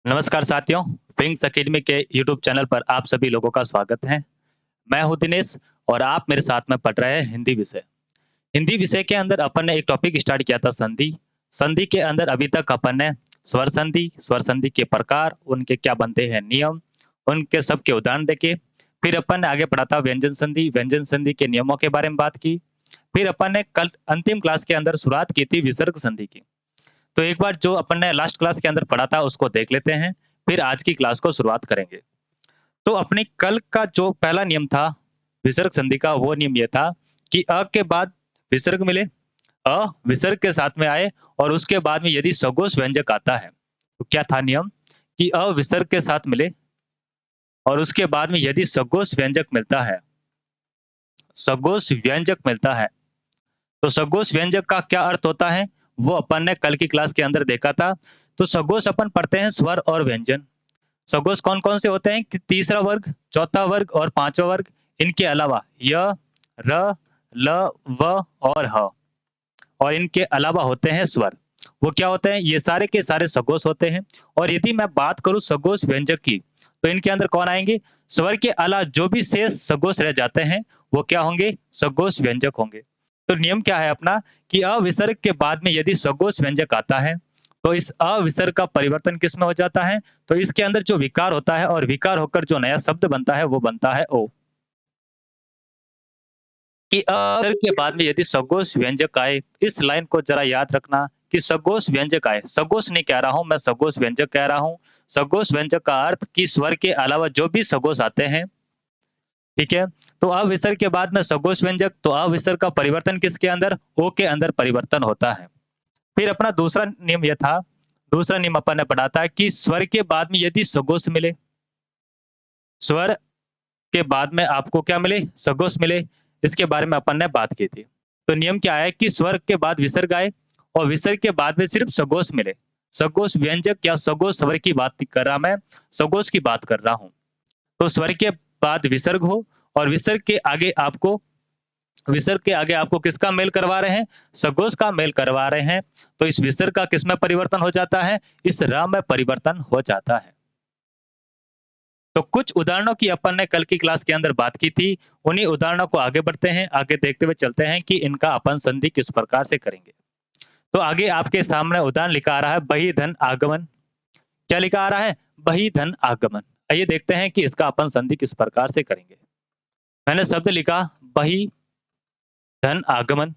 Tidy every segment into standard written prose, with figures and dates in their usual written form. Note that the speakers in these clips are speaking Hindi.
नमस्कार साथियों, विंग्स अकेडमी के यूट्यूब चैनल पर आप सभी लोगों का स्वागत है। मैं हूं दिनेश और आप मेरे साथ में पढ़ रहे हैं हिंदी विषय। हिंदी विषय के अंदर अपन ने एक टॉपिक स्टार्ट किया था संधि। संधि के अंदर अभी तक अपन ने स्वर संधि के प्रकार, उनके क्या बनते हैं नियम, उनके सब के उदाहरण देखे। फिर अपन ने आगे पढ़ा था व्यंजन संधि के नियमों के बारे में बात की। फिर अपन ने कल अंतिम क्लास के अंदर शुरुआत की थी विसर्ग संधि की। तो एक बार जो अपन ने लास्ट क्लास के अंदर पढ़ा था उसको देख लेते हैं, फिर आज की क्लास को शुरुआत करेंगे। तो अपने कल का जो पहला नियम था विसर्ग संधि का, वो नियम ये था कि अ के बाद विसर्ग मिले, अ विसर्ग के साथ में आए और उसके बाद में यदि सगोश व्यंजक आता है, तो क्या था नियम कि अ विसर्ग के साथ मिले और उसके बाद में यदि सगोश व्यंजक मिलता है, सगोश व्यंजक मिलता है, तो सगोश व्यंजक का क्या अर्थ होता है, वो अपन ने कल की क्लास के अंदर देखा था। तो सगोश अपन पढ़ते हैं स्वर और व्यंजन। सगोश कौन-कौन से होते हैं कि तीसरा वर्ग, चौथा वर्ग और पांचवा वर्ग। इनके अलावा य, र, ल, व और ह और इनके अलावा होते हैं स्वर। वो क्या होते हैं? ये सारे के सारे सगोश होते हैं। और यदि मैं बात करूँ सगोश व्यंजक की, तो इनके अंदर कौन आएँगे? स्वर के अलावा जो भी शेष सगोश रह जाते हैं, वो क्या होंगे? सगोश व्यंजक होंगे। तो नियम क्या है अपना कि अविसर्ग के बाद में यदि सगोश व्यंजक आता है, तो इस अविसर्ग का परिवर्तन किसमें हो जाता है? तो इसके अंदर जो विकार होता है और विकार होकर जो नया शब्द बनता है, वो बनता है ओ। कि अ के बाद में यदि सगोश व्यंजक आए, इस लाइन को जरा याद रखना कि सगोश व्यंजक आए, सगोश नहीं कह रहा हूँ मैं, सगोश व्यंजक कह रहा हूँ। सगोश व्यंजक का अर्थ कि स्वर के अलावा जो भी सगोश आते हैं, ठीक है? तो अविसर्ग के बाद में सगोश व्यंजक, तो अविसर्ग का परिवर्तन किसके अंदर? ओ के अंदर परिवर्तन होता है। फिर अपना दूसरा नियम ये था, दूसरा नियम अपन ने पढ़ा था कि स्वर के बाद में यदि सगोश मिले, स्वर के बाद में आपको क्या मिले? सगोश मिले, इसके बारे में अपन ने बात की थी। तो नियम क्या है कि स्वर के बाद विसर्ग आए और विसर्ग के बाद में सिर्फ सगोश मिले। सगोश व्यंजक या सगोश स्वर की बात नहीं कर रहा मैं, सगोश की बात कर रहा हूँ। तो स्वर के बाद विसर्ग हो और विसर्ग के आगे आपको किसका मेल करवा रहे हैं? सगोश का मेल करवा रहे हैं। तो इस विसर्ग का किसमें परिवर्तन हो जाता है? इस र में परिवर्तन हो जाता है। तो कुछ उदाहरणों की अपन ने कल की क्लास के अंदर बात की थी। उन्हीं उदाहरणों को आगे बढ़ते हैं, आगे देखते हुए चलते हैं कि इनका अपन संधि किस प्रकार से करेंगे। तो आगे आपके सामने उदाहरण लिखा आ रहा है बही धन आगमन। क्या लिखा आ रहा है? बही धन आगमन। आइए देखते हैं कि इसका अपन संधि किस प्रकार से करेंगे। मैंने शब्द लिखा बही धन आगमन।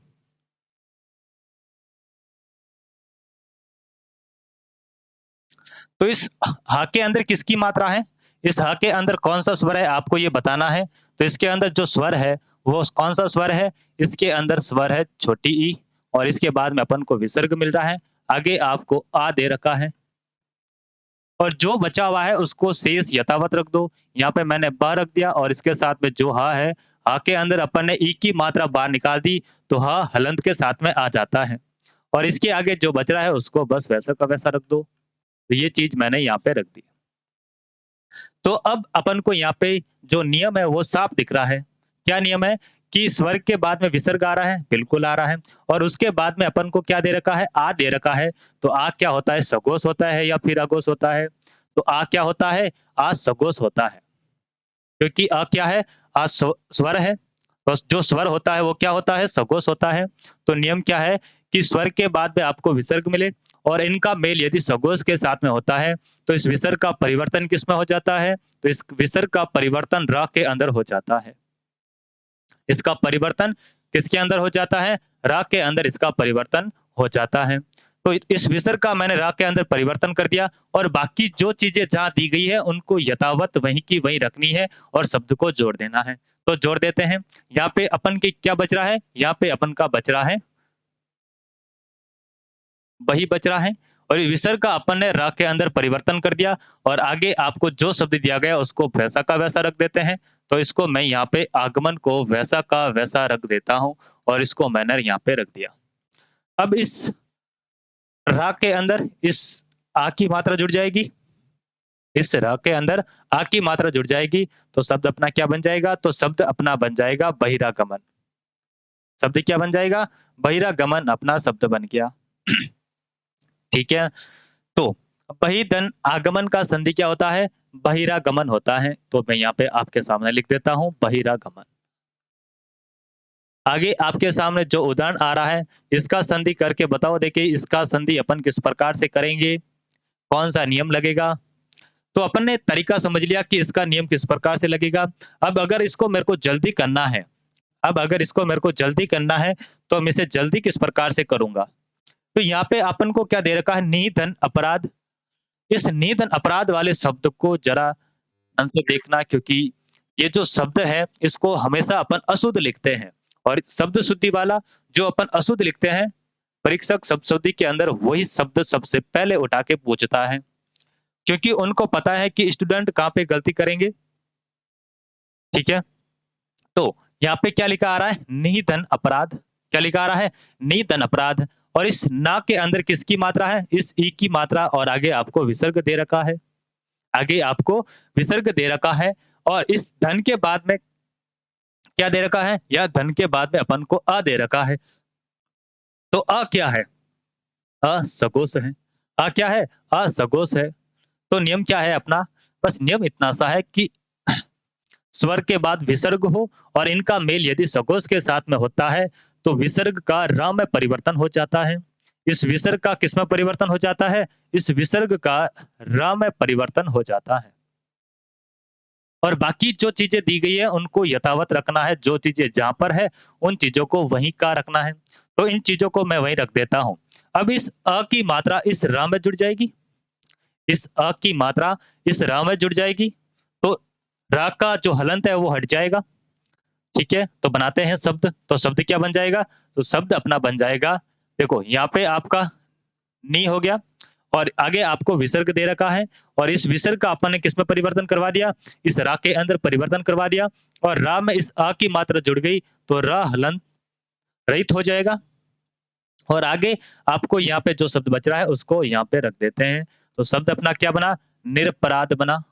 तो इस ह के अंदर किसकी मात्रा है? इस ह के अंदर कौन-सा स्वर है आपको ये बताना है। तो इसके अंदर जो स्वर है, वो कौन-सा स्वर है? इसके अंदर स्वर है छोटी ई और इसके बाद में अपन को विसर्ग मिल रहा है। आगे आपको आ दे रखा है और जो बचा हुआ है उसको शेष यथावत रख दो। यहाँ पे मैंने ब रख दिया और इसके साथ में जो ह है, ह के अंदर अपन ने ई की मात्रा बाहर निकाल दी, तो ह हलंत के साथ में आ जाता है और इसके आगे जो बच रहा है उसको बस वैसा का वैसा रख दो। तो ये चीज़ मैंने यहाँ पे रख दी। तो अब अपन को यहाँ पे जो नियम है वो साफ दिख रहा है। क्या नियम है? कि स्वर के बाद में विसर्ग आ रहा है, बिल्कुल आ रहा है और उसके बाद में अपन को क्या दे रखा है? आ दे रखा है। तो आ क्या होता है? सगोश होता है या फिर अघोष होता है? तो आ क्या होता है? आ सगोश होता है। क्योंकि अ क्या है? आ स्वर है। तो जो स्वर होता है वो क्या होता है? सगोश होता है। तो नियम क्या है कि स्वर के बाद में आपको विसर्ग मिले और इनका मेल यदि सगोश के साथ में होता है, तो इस विसर्ग का परिवर्तन किसमें हो जाता है? तो इस विसर्ग का परिवर्तन र के अंदर हो जाता है। इसका परिवर्तन किसके अंदर हो जाता है? र के अंदर इसका परिवर्तन हो जाता है। तो इस विसर्ग का मैंने र के अंदर परिवर्तन कर दिया और बाकी जो चीज़ें जहाँ दी गई है उनको यथावत वहीं की वहीं रखनी है और शब्द को जोड़ देना है। तो जोड़ देते हैं। यहाँ पे अपन के क्या बच रहा है? यहाँ पे अपन का बच रहा है, वही बच रहा है और विसर्ग का अपन ने र के अंदर परिवर्तन कर दिया और आगे आपको जो शब्द दिया गया उसको वैसा का वैसा रख देते हैं। तो इसको मैं यहाँ पे आगमन को वैसा का वैसा रख देता हूँ और इसको मैंने यहाँ पे रख दिया। अब इस र के अंदर इस आ की मात्रा जुड़ जाएगी, इस र के अंदर आ की मात्रा जुड़ जाएगी, तो शब्द अपना क्या बन जाएगा? तो शब्द अपना बन जाएगा बहिरागमन। शब्द क्या बन जाएगा? बहिरागमन अपना शब्द बन गया। ठीक है? तो बहिधन आगमन का संधि क्या होता है? बहिरागमन होता है। तो मैं यहाँ पे आपके सामने लिख देता हूँ बहिरागमन। आगे आपके सामने जो उदाहरण आ रहा है, इसका संधि करके बताओ। देखिए इसका संधि अपन किस प्रकार से करेंगे, कौन-सा नियम लगेगा? तो अपन ने तरीका समझ लिया कि इसका नियम किस प्रकार से लगेगा। अब अगर इसको मेरे को जल्दी करना है अब अगर इसको मेरे को जल्दी करना है, तो मैं इसे जल्दी किस प्रकार से करूँगा? तो यहाँ पे अपन को क्या दे रखा है, निधन अपराध। इस निधन अपराध वाले शब्द को ज़रा ध्यान से देखना, क्योंकि ये जो शब्द है, इसको हमेशा अपन अशुद्ध लिखते हैं और शब्द शुद्धि वाला जो अपन अशुद्ध लिखते हैं, परीक्षक शब्द शुद्धि के अंदर वही शब्द सबसे पहले उठा के पूछता है, क्योंकि उनको पता है कि स्टूडेंट कहाँ पे गलती करेंगे। ठीक है? तो यहाँ पे क्या लिखा आ रहा है? निधन अपराध। क्या लिखा आ रहा है? निधन अपराध। और इस ना के अंदर किसकी मात्रा है? इस ई की मात्रा, और आगे आपको विसर्ग दे रखा है। आगे आपको विसर्ग दे रखा है, और इस धन के बाद में क्या दे रखा है? या धन के बाद में अपन को अ दे रखा है। तो अ क्या है? अ सगोश है। अ क्या है? अ सगोश है। तो नियम क्या है अपना? बस नियम इतना सा है कि स्वर के बाद विसर्ग हो, और इनका मेल यदि सगोश के साथ में होता है, तो विसर्ग का र में परिवर्तन हो जाता है। इस विसर्ग का किस में परिवर्तन हो जाता है? इस विसर्ग का र में परिवर्तन हो जाता है। और बाकी जो चीजें दी गई है उनको यथावत रखना है, जो चीजें जहाँ पर है उन चीजों को वहीं का रखना है। तो इन चीजों को मैं वहीं रख देता हूँ। अब इस अ की मात्रा इस र में जुड़ जाएगी। इस अ की मात्रा इस र में जुड़ जाएगी, तो र का जो हलंत है वो हट जाएगा। ठीक है? तो बनाते हैं शब्द। तो शब्द क्या बन जाएगा? तो शब्द अपना बन जाएगा, देखो यहाँ पे आपका नी हो गया, और आगे आपको विसर्ग दे रखा है, और इस विसर्ग का अपन ने किसमें परिवर्तन करवा दिया? इस रा के अंदर परिवर्तन करवा दिया, और रा में इस आ की मात्रा जुड़ गई, तो र हलन रहित हो जाएगा। और आगे आपको यहाँ पे जो शब्द बच रहा है उसको यहाँ पे रख देते हैं। तो शब्द अपना क्या बना? निरपराध बना।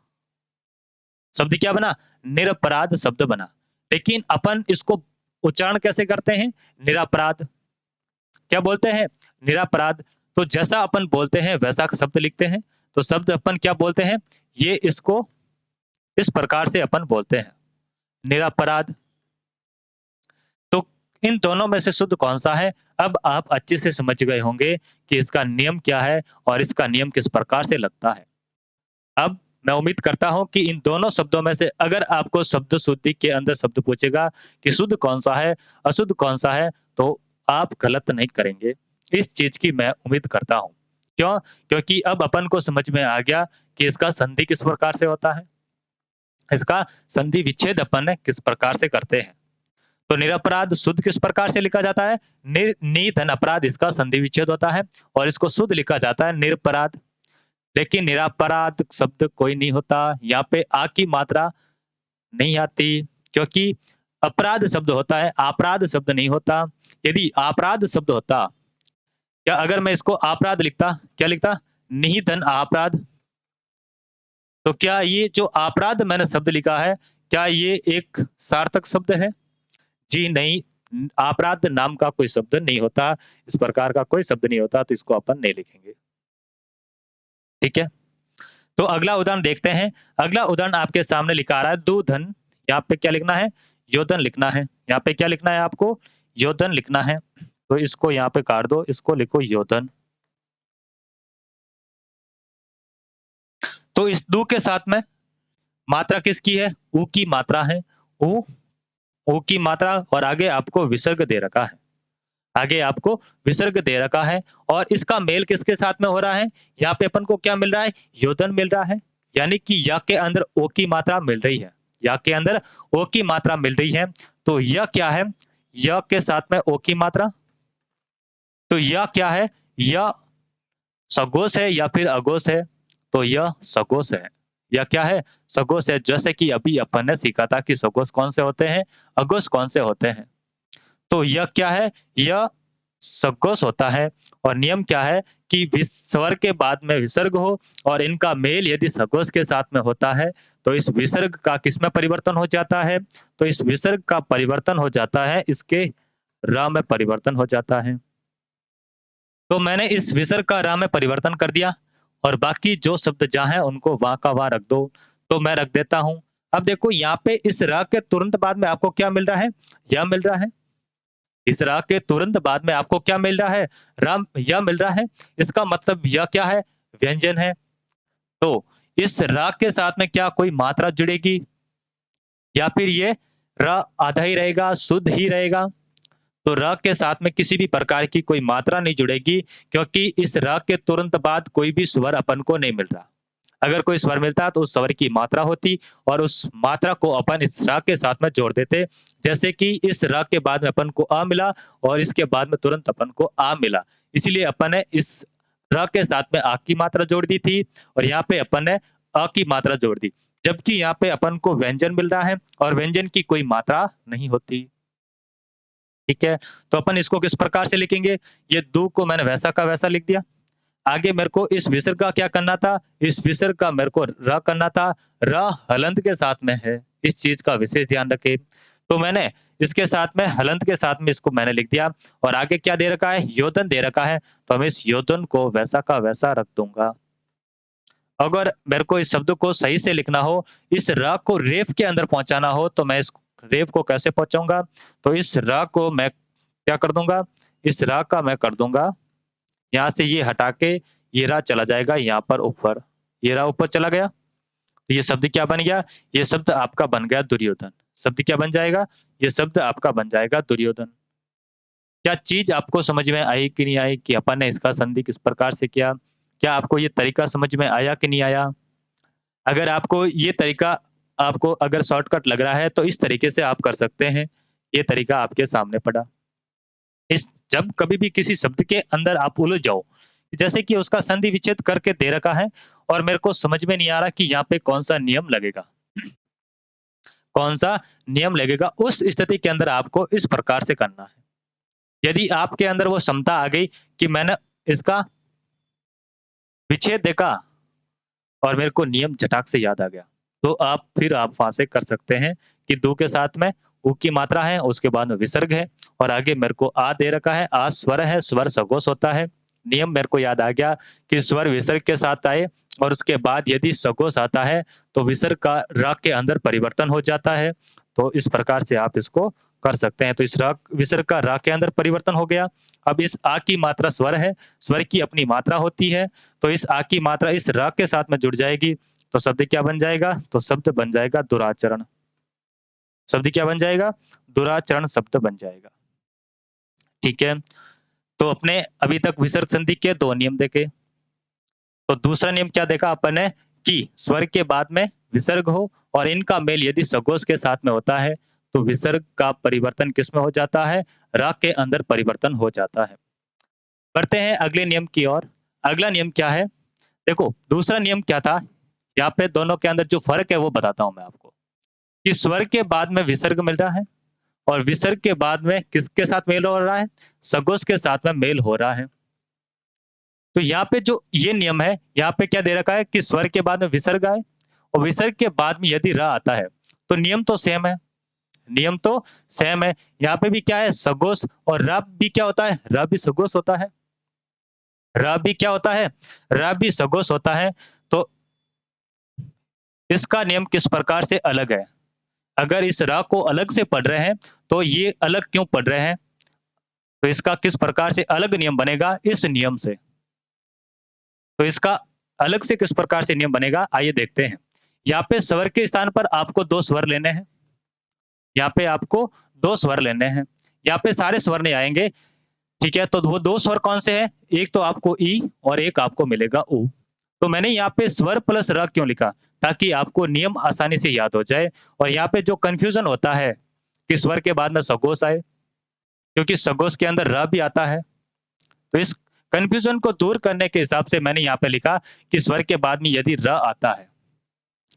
शब्द क्या बना? निरपराध शब्द बना। लेकिन अपन इसको उच्चारण कैसे करते हैं? निरपराध। क्या बोलते हैं? निरपराध। तो जैसा अपन बोलते हैं वैसा शब्द लिखते हैं। तो शब्द अपन क्या बोलते हैं? ये इसको इस प्रकार से अपन बोलते हैं, निरपराध। तो इन दोनों में से शुद्ध कौन-सा है? अब आप अच्छे से समझ गए होंगे कि इसका नियम क्या है और इसका नियम किस प्रकार से लगता है। अब मैं उम्मीद करता हूँ कि इन दोनों शब्दों में से अगर आपको शब्द शुद्धि के अंदर शब्द पूछेगा कि शुद्ध कौन-सा है, अशुद्ध कौन-सा है, तो आप गलत नहीं करेंगे। इस चीज़ की मैं उम्मीद करता हूँ। क्यों? क्योंकि अब अपन को समझ में आ गया कि इसका संधि किस प्रकार से होता है। इसका संधि विच्छेद अपन किस प्रकार से करते हैं। तो निरपराध शुद्ध किस प्रकार से लिखा जाता है? नि धन अपराध, इसका संधि विच्छेद होता है, और इसको शुद्ध लिखा जाता है निरपराध। लेकिन निरपराध शब्द कोई नहीं होता, यहाँ पे आ की मात्रा नहीं आती, क्योंकि अपराध शब्द होता है, अपराध शब्द नहीं होता। यदि अपराध शब्द होता, क्या अगर मैं इसको अपराध लिखता, क्या लिखता? निधन अपराध। तो क्या ये जो अपराध मैंने शब्द लिखा है, क्या ये एक सार्थक शब्द है? जी नहीं, अपराध नाम का कोई शब्द नहीं होता, इस प्रकार का कोई शब्द नहीं होता, तो इसको अपन नहीं लिखेंगे। ठीक है? तो अगला उदाहरण देखते हैं। अगला उदाहरण आपके सामने लिखा आ रहा है दूधन। यहाँ पे क्या लिखना है? योधन लिखना है। यहाँ पे क्या लिखना है आपको? योधन लिखना है। तो इसको यहाँ पे काट दो, इसको लिखो योधन। तो इस दू के साथ में मात्रा किसकी है? ऊ की मात्रा है। ऊ ऊ की मात्रा, और आगे आपको विसर्ग दे रखा है। आगे आपको विसर्ग दे रखा है, और इसका मेल किसके साथ में हो रहा है? यहाँ पे अपन को क्या मिल रहा है? योधन मिल रहा है। यानी कि या के अंदर ओ की मात्रा मिल रही है। या के अंदर ओ की मात्रा मिल रही है। तो यह क्या है? य के साथ में ओ की मात्रा। तो यह क्या है? यह सगोश है या फिर अघोष है? तो यह सगोश है। यह क्या है? सगोश है। जैसे कि अभी अपन ने सीखा था कि सगोश कौन से होते हैं, अघोष कौन से होते हैं। तो यह क्या है? यह सगोश होता है। और नियम क्या है कि स्वर के बाद में विसर्ग हो, और इनका मेल यदि सगोश के साथ में होता है, तो इस विसर्ग का किसमें परिवर्तन हो जाता है? तो इस विसर्ग का परिवर्तन हो जाता है इसके र में परिवर्तन हो जाता है। तो मैंने इस विसर्ग का र में परिवर्तन कर दिया, और बाकी जो शब्द जहाँ हैं उनको वहाँ का वहाँ रख दो। तो मैं रख देता हूँ। अब देखो यहाँ पे इस र के तुरंत बाद में आपको क्या मिल रहा है? य मिल रहा है। इस र के तुरंत बाद में आपको क्या मिल रहा है? य मिल रहा है। इसका मतलब य क्या है? व्यंजन है। तो इस र के साथ में क्या कोई मात्रा जुड़ेगी? या फिर ये र आधा ही रहेगा, शुद्ध ही रहेगा? तो र के साथ में किसी भी प्रकार की कोई मात्रा नहीं जुड़ेगी, क्योंकि इस र के तुरंत बाद कोई भी स्वर अपन को नहीं मिल रहा। अगर कोई स्वर मिलता तो उस स्वर की मात्रा होती और उस मात्रा को अपन इस र के साथ में जोड़ देते। जैसे कि इस र के बाद में अपन को अ मिला और इसके बाद में तुरंत अपन को आ मिला। इसीलिए अपन ने इस र के साथ में आ की मात्रा जोड़ दी थी और यहाँ पे अपन ने अ की मात्रा जोड़ दी। जबकि यहाँ पे अपन को व्यंजन मिल रहा है और व्यंजन की कोई मात्रा नहीं होती। ठीक है? तो अपन इसको किस प्रकार से लिखेंगे? ये दू को मैंने वैसा का वैसा लिख दिया। आगे मेरे को इस विसर्ग का क्या करना था? इस विसर्ग का मेरे को र करना था। र हलंत के साथ में है। इस चीज़ का विशेष ध्यान रखें। तो मैंने इसके साथ में हलंत के साथ में इसको मैंने लिख दिया और आगे क्या दे रखा है? योतन दे रखा है। तो मैं इस योतन को वैसा का वैसा रख दूँगा। अगर मेरे को इस शब्द को सही से लिखना हो, इस र को रेफ के अंदर पहुँचाना हो, तो मैं इस रेफ को कैसे पहुँचाऊँगा? तो इस र को मैं क्या कर दूँगा? इस र का मैं कर दूँगा, यहाँ से ये हटा के ये र चला जाएगा यहाँ पर ऊपर। ये र ऊपर चला गया, तो ये शब्द क्या बन गया? ये शब्द आपका बन गया दुर्योधन। शब्द क्या बन जाएगा? ये शब्द आपका बन जाएगा दुर्योधन। क्या चीज़ आपको समझ में आई कि नहीं आई कि अपन ने इसका संधि किस प्रकार से किया? क्या आपको ये तरीका समझ में आया कि नहीं आया? अगर आपको ये तरीका आपको अगर शॉर्टकट लग रहा है, तो इस तरीके से आप कर सकते हैं। ये तरीका आपके सामने पड़ा। इस जब कभी भी किसी शब्द के अंदर आप उलझ जाओ, जैसे कि उसका संधि विच्छेद करके दे रखा है और मेरे को समझ में नहीं आ रहा कि यहाँ पे कौन-सा नियम लगेगा। कौन-सा नियम लगेगा, उस स्थिति के अंदर आपको इस प्रकार से करना है। यदि आपके अंदर वो क्षमता आ गई कि मैंने इसका विच्छेद देखा और मेरे को नियम झटाक से याद आ गया। तो आप वहाँ से कर सकते हैं कि दो के साथ में उ की मात्रा है, उसके बाद में विसर्ग है और आगे मेरे को आ दे रखा है, आ स्वर है, स्वर सघोष होता है। नियम मेरे को याद आ गया कि स्वर विसर्ग के साथ आए और उसके बाद यदि सघोष आता है, तो विसर्ग का र के अंदर परिवर्तन हो जाता है। तो इस प्रकार से आप इसको कर सकते हैं। तो इस र विसर्ग का र के अंदर परिवर्तन हो गया। अब इस आ की मात्रा स्वर है, स्वर की अपनी मात्रा होती है, तो इस आ की मात्रा इस र के साथ में जुड़ जाएगी, तो शब्द क्या बन जाएगा? तो शब्द बन जाएगा दुराचरण। शब्द क्या बन जाएगा? दुराचरण शब्द बन जाएगा। ठीक है? तो अपने अभी तक विसर्ग संधि के 2 नियम देखे। तो दूसरा नियम क्या देखा अपन ने कि स्वर के बाद में विसर्ग हो और इनका मेल यदि सघोष के साथ में होता है, तो विसर्ग का परिवर्तन किसमें हो जाता है? र के अंदर परिवर्तन हो जाता है। बढ़ते हैं अगले नियम की ओर। अगला नियम क्या है? देखो, दूसरा नियम क्या था? यहाँ पे दोनों के अंदर जो फ़र्क है वो बताता हूँ मैं आपको, कि स्वर के बाद में विसर्ग मिल रहा है और विसर्ग के बाद में किसके साथ मेल हो रहा है? सघोष के साथ में मेल हो रहा है। तो यहाँ पे जो ये नियम है, यहाँ पे क्या दे रखा है कि स्वर के बाद में विसर्ग आए और विसर्ग के बाद में यदि र आता है, तो नियम तो सेम है। नियम तो सेम है। यहाँ पे भी क्या है? सघोष और र भी क्या होता है? र भी सघोष होता है। र भी क्या होता है? र भी सघोष होता है। तो इसका नियम किस प्रकार से अलग है? अगर इस र को अलग से पढ़ रहे हैं, तो ये अलग क्यों पढ़ रहे हैं? तो इसका किस प्रकार से अलग नियम बनेगा? इस नियम से। तो इसका अलग से किस प्रकार से नियम बनेगा? आइए देखते हैं। यहाँ पे स्वर के स्थान पर आपको 2 स्वर लेने हैं। यहाँ पे आपको 2 स्वर लेने हैं। यहाँ पे सारे स्वर नहीं आएँगे, ठीक है? तो वो 2 स्वर कौन से हैं? एक तो आपको ई और एक आपको मिलेगा उ। तो मैंने यहाँ पे स्वर प्लस र क्यों लिखा? ताकि आपको नियम आसानी से याद हो जाए और यहाँ पे जो कन्फ्यूज़न होता है कि स्वर के बाद में सघोष आए, क्योंकि सघोष के अंदर र भी आता है। तो इस कन्फ्यूज़न को दूर करने के हिसाब से मैंने यहाँ पे लिखा कि स्वर के बाद में यदि र आता है,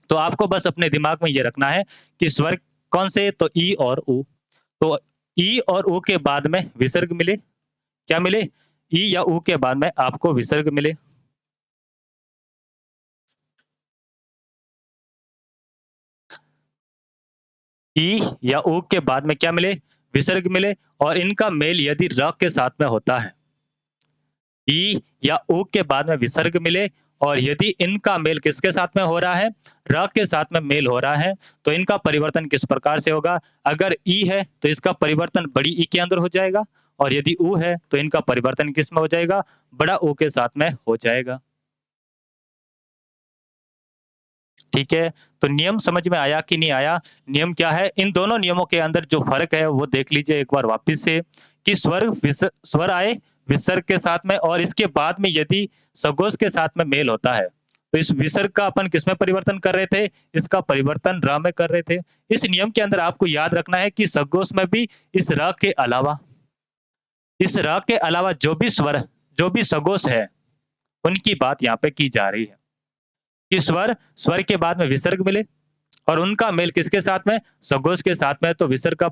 तो आपको बस अपने दिमाग में ये रखना है कि स्वर कौन से? तो ई और उ। तो ई और उ के बाद में विसर्ग मिले, क्या मिले? ई या उ के बाद में आपको विसर्ग मिले। ई या उ के बाद में क्या मिले? विसर्ग मिले और इनका मेल यदि र के साथ में होता है, ई या उ के बाद में विसर्ग मिले और यदि इनका मेल किसके साथ में हो रहा है, र के साथ में मेल हो रहा है, तो इनका परिवर्तन किस प्रकार से होगा? अगर ई है तो इसका परिवर्तन बड़ी ई के अंदर हो जाएगा और यदि ऊ है तो इनका परिवर्तन किस में हो जाएगा? बड़ा ऊ के साथ में हो जाएगा। ठीक है? तो नियम समझ में आया कि नहीं आया? नियम क्या है? इन दोनों नियमों के अंदर जो फ़र्क है वो देख लीजिए एक बार वापिस से कि स्वर आए विसर्ग के साथ में और इसके बाद में यदि सघोष के साथ में मेल होता है, तो इस विसर्ग का अपन किसमें परिवर्तन कर रहे थे? इसका परिवर्तन र में कर रहे थे। इस नियम के अंदर आपको याद रखना है कि सघोष में भी इस र के अलावा जो भी सघोष है, उनकी बात यहाँ पे की जा रही है। कि स्वर के बाद में विसर्ग मिले और उनका मेल किसके साथ में? सघोष के साथ में, तो विसर्ग का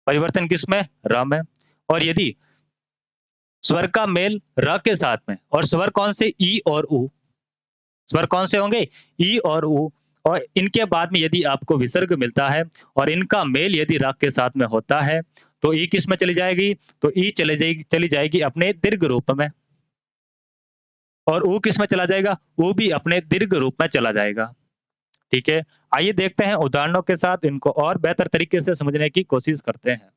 परिवर्तन किसमें? र में। और यदि स्वर का मेल र के साथ में और स्वर कौन से? ई और ऊ। स्वर कौन से होंगे? ई और ऊ और इनके बाद में यदि आपको विसर्ग मिलता है और इनका मेल यदि र के साथ में होता है, तो ई किसमें चली जाएगी? तो ई चली जाएगी अपने दीर्घ रूप में। और ऊ किसमें चला जाएगा? ऊ भी अपने दीर्घ रूप में चला जाएगा। ठीक है? आइए देखते हैं उदाहरणों के साथ इनको और बेहतर तरीके से समझने की कोशिश करते हैं।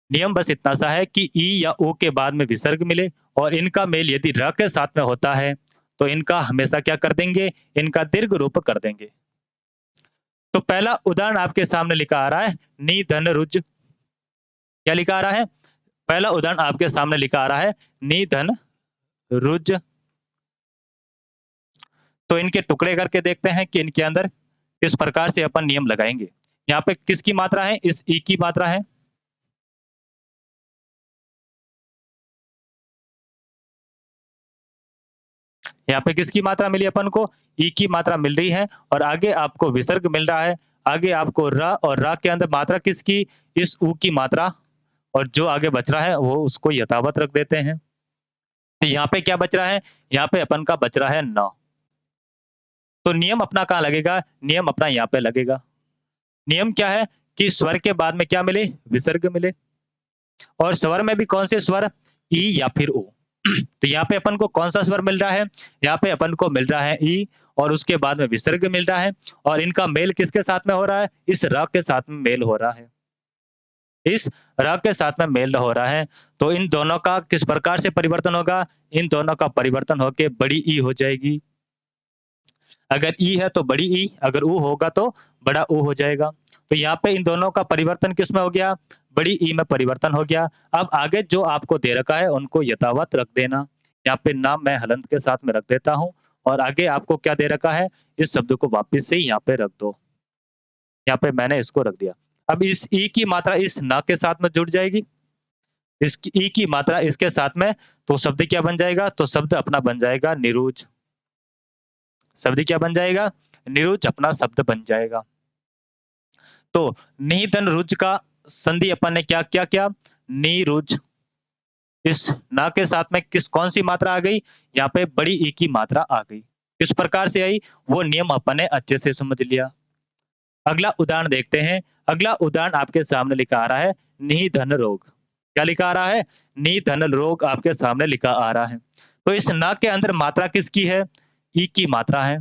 नियम बस इतना सा है कि ई या ऊ के बाद में विसर्ग मिले और इनका मेल यदि र के साथ में होता है, तो इनका हमेशा क्या कर देंगे? इनका दीर्घ रूप कर देंगे। तो पहला उदाहरण आपके सामने लिखा आ रहा है नि धन रुज। क्या लिखा आ रहा है? पहला उदाहरण आपके सामने लिखा आ रहा है नि धन रुज। तो इनके टुकड़े करके देखते हैं कि इनके अंदर किस प्रकार से अपन नियम लगाएँगे। यहाँ पे किसकी मात्रा है? इस ई की मात्रा है। यहाँ पे किसकी मात्रा मिली अपन को? ई की मात्रा मिल रही है और आगे आपको विसर्ग मिल रहा है। आगे आपको र और रा के अंदर मात्रा किसकी? इस ऊ की मात्रा और जो आगे बच रहा है वो उसको यथावत रख देते हैं। तो यहाँ पे क्या बच रहा है? यहाँ पे अपन का बच रहा है 9। तो नियम अपना कहाँ लगेगा? नियम अपना यहाँ पे लगेगा। नियम क्या है कि स्वर के बाद में क्या मिले? विसर्ग मिले और स्वर में भी कौन से स्वर? ई या फिर ऊ। तो यहाँ पे अपन को कौन सा स्वर मिल रहा है? यहाँ पे अपन को मिल रहा है ई और उसके बाद में विसर्ग मिल रहा है और इनका मेल किसके साथ में हो रहा है? इस र के साथ में मेल हो रहा है। इस र के साथ में मेल हो रहा है, तो इन दोनों का किस प्रकार से परिवर्तन होगा? इन दोनों का परिवर्तन होके बड़ी ई हो जाएगी। अगर ई है तो बड़ी ई, अगर ऊ होगा तो बड़ा ऊ हो जाएगा। तो यहाँ पे इन दोनों का परिवर्तन किसमें हो गया? बड़ी ई में परिवर्तन हो गया। अब आगे जो आपको दे रखा है उनको यथावत रख देना। यहाँ पे नाम मैं हलंत के साथ में रख देता हूँ और आगे आपको क्या दे रखा है? इस शब्द को वापस से यहाँ पे रख दो। यहाँ पे मैंने इसको रख दिया। अब इस ई की मात्रा इस न के साथ में जुड़ जाएगी। इसकी ई की मात्रा इसके साथ में, तो शब्द क्या बन जाएगा? तो शब्द अपना बन जाएगा निरुज। शब्द क्या बन जाएगा? निरुज अपना शब्द बन जाएगा। तो निधन रुज का संधि अपन ने क्या क्या किया? नीरुज। इस ना के साथ में कौन सी मात्रा आ गई? यहाँ पे बड़ी ई की मात्रा आ गई। किस प्रकार से आई? वो नियम अपन ने अच्छे से समझ लिया। अगला उदाहरण देखते हैं। अगला उदाहरण आपके सामने लिखा आ रहा है निधन रोग। क्या लिखा आ रहा है? निधन रोग आपके सामने लिखा आ रहा है। तो इस ना के अंदर मात्रा किसकी है? ई की मात्रा है।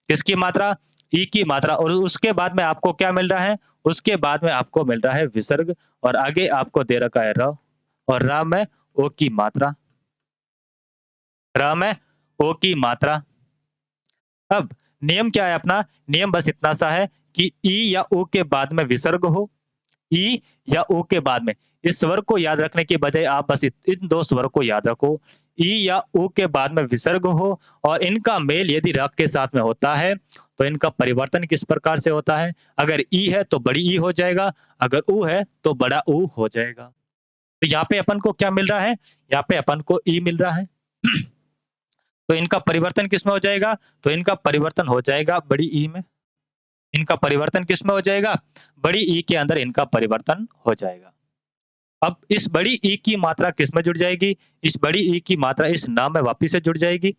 किसकी मात्रा? ई की मात्रा और उसके बाद में आपको क्या मिल रहा है? उसके बाद में आपको मिल रहा है विसर्ग और आगे आपको दे रखा है र और र में ओ की मात्रा। र में ओ की मात्रा। अब नियम क्या है अपना? नियम बस इतना सा है कि ई या ऊ के बाद में विसर्ग हो, ई या ऊ के बाद में। इस स्वर को याद रखने के बजाय आप बस इन 2 स्वर को याद रखो। ई या ऊ के बाद में विसर्ग हो और इनका मेल यदि र के साथ में होता है, तो इनका परिवर्तन किस प्रकार से होता है? अगर ई है तो बड़ी ई हो जाएगा, अगर ऊ है तो बड़ा ऊ हो जाएगा। तो यहाँ पे अपन को क्या मिल रहा है? यहाँ पे अपन को ई मिल रहा है। तो इनका परिवर्तन किसमें हो जाएगा? तो इनका परिवर्तन हो जाएगा बड़ी ई में। इनका परिवर्तन किसमें हो जाएगा? बड़ी ई के अंदर इनका परिवर्तन हो जाएगा। अब इस बड़ी ई की मात्रा किसमें जुड़ जाएगी? इस बड़ी ई की मात्रा इस ना में वापिस से जुड़ जाएगी।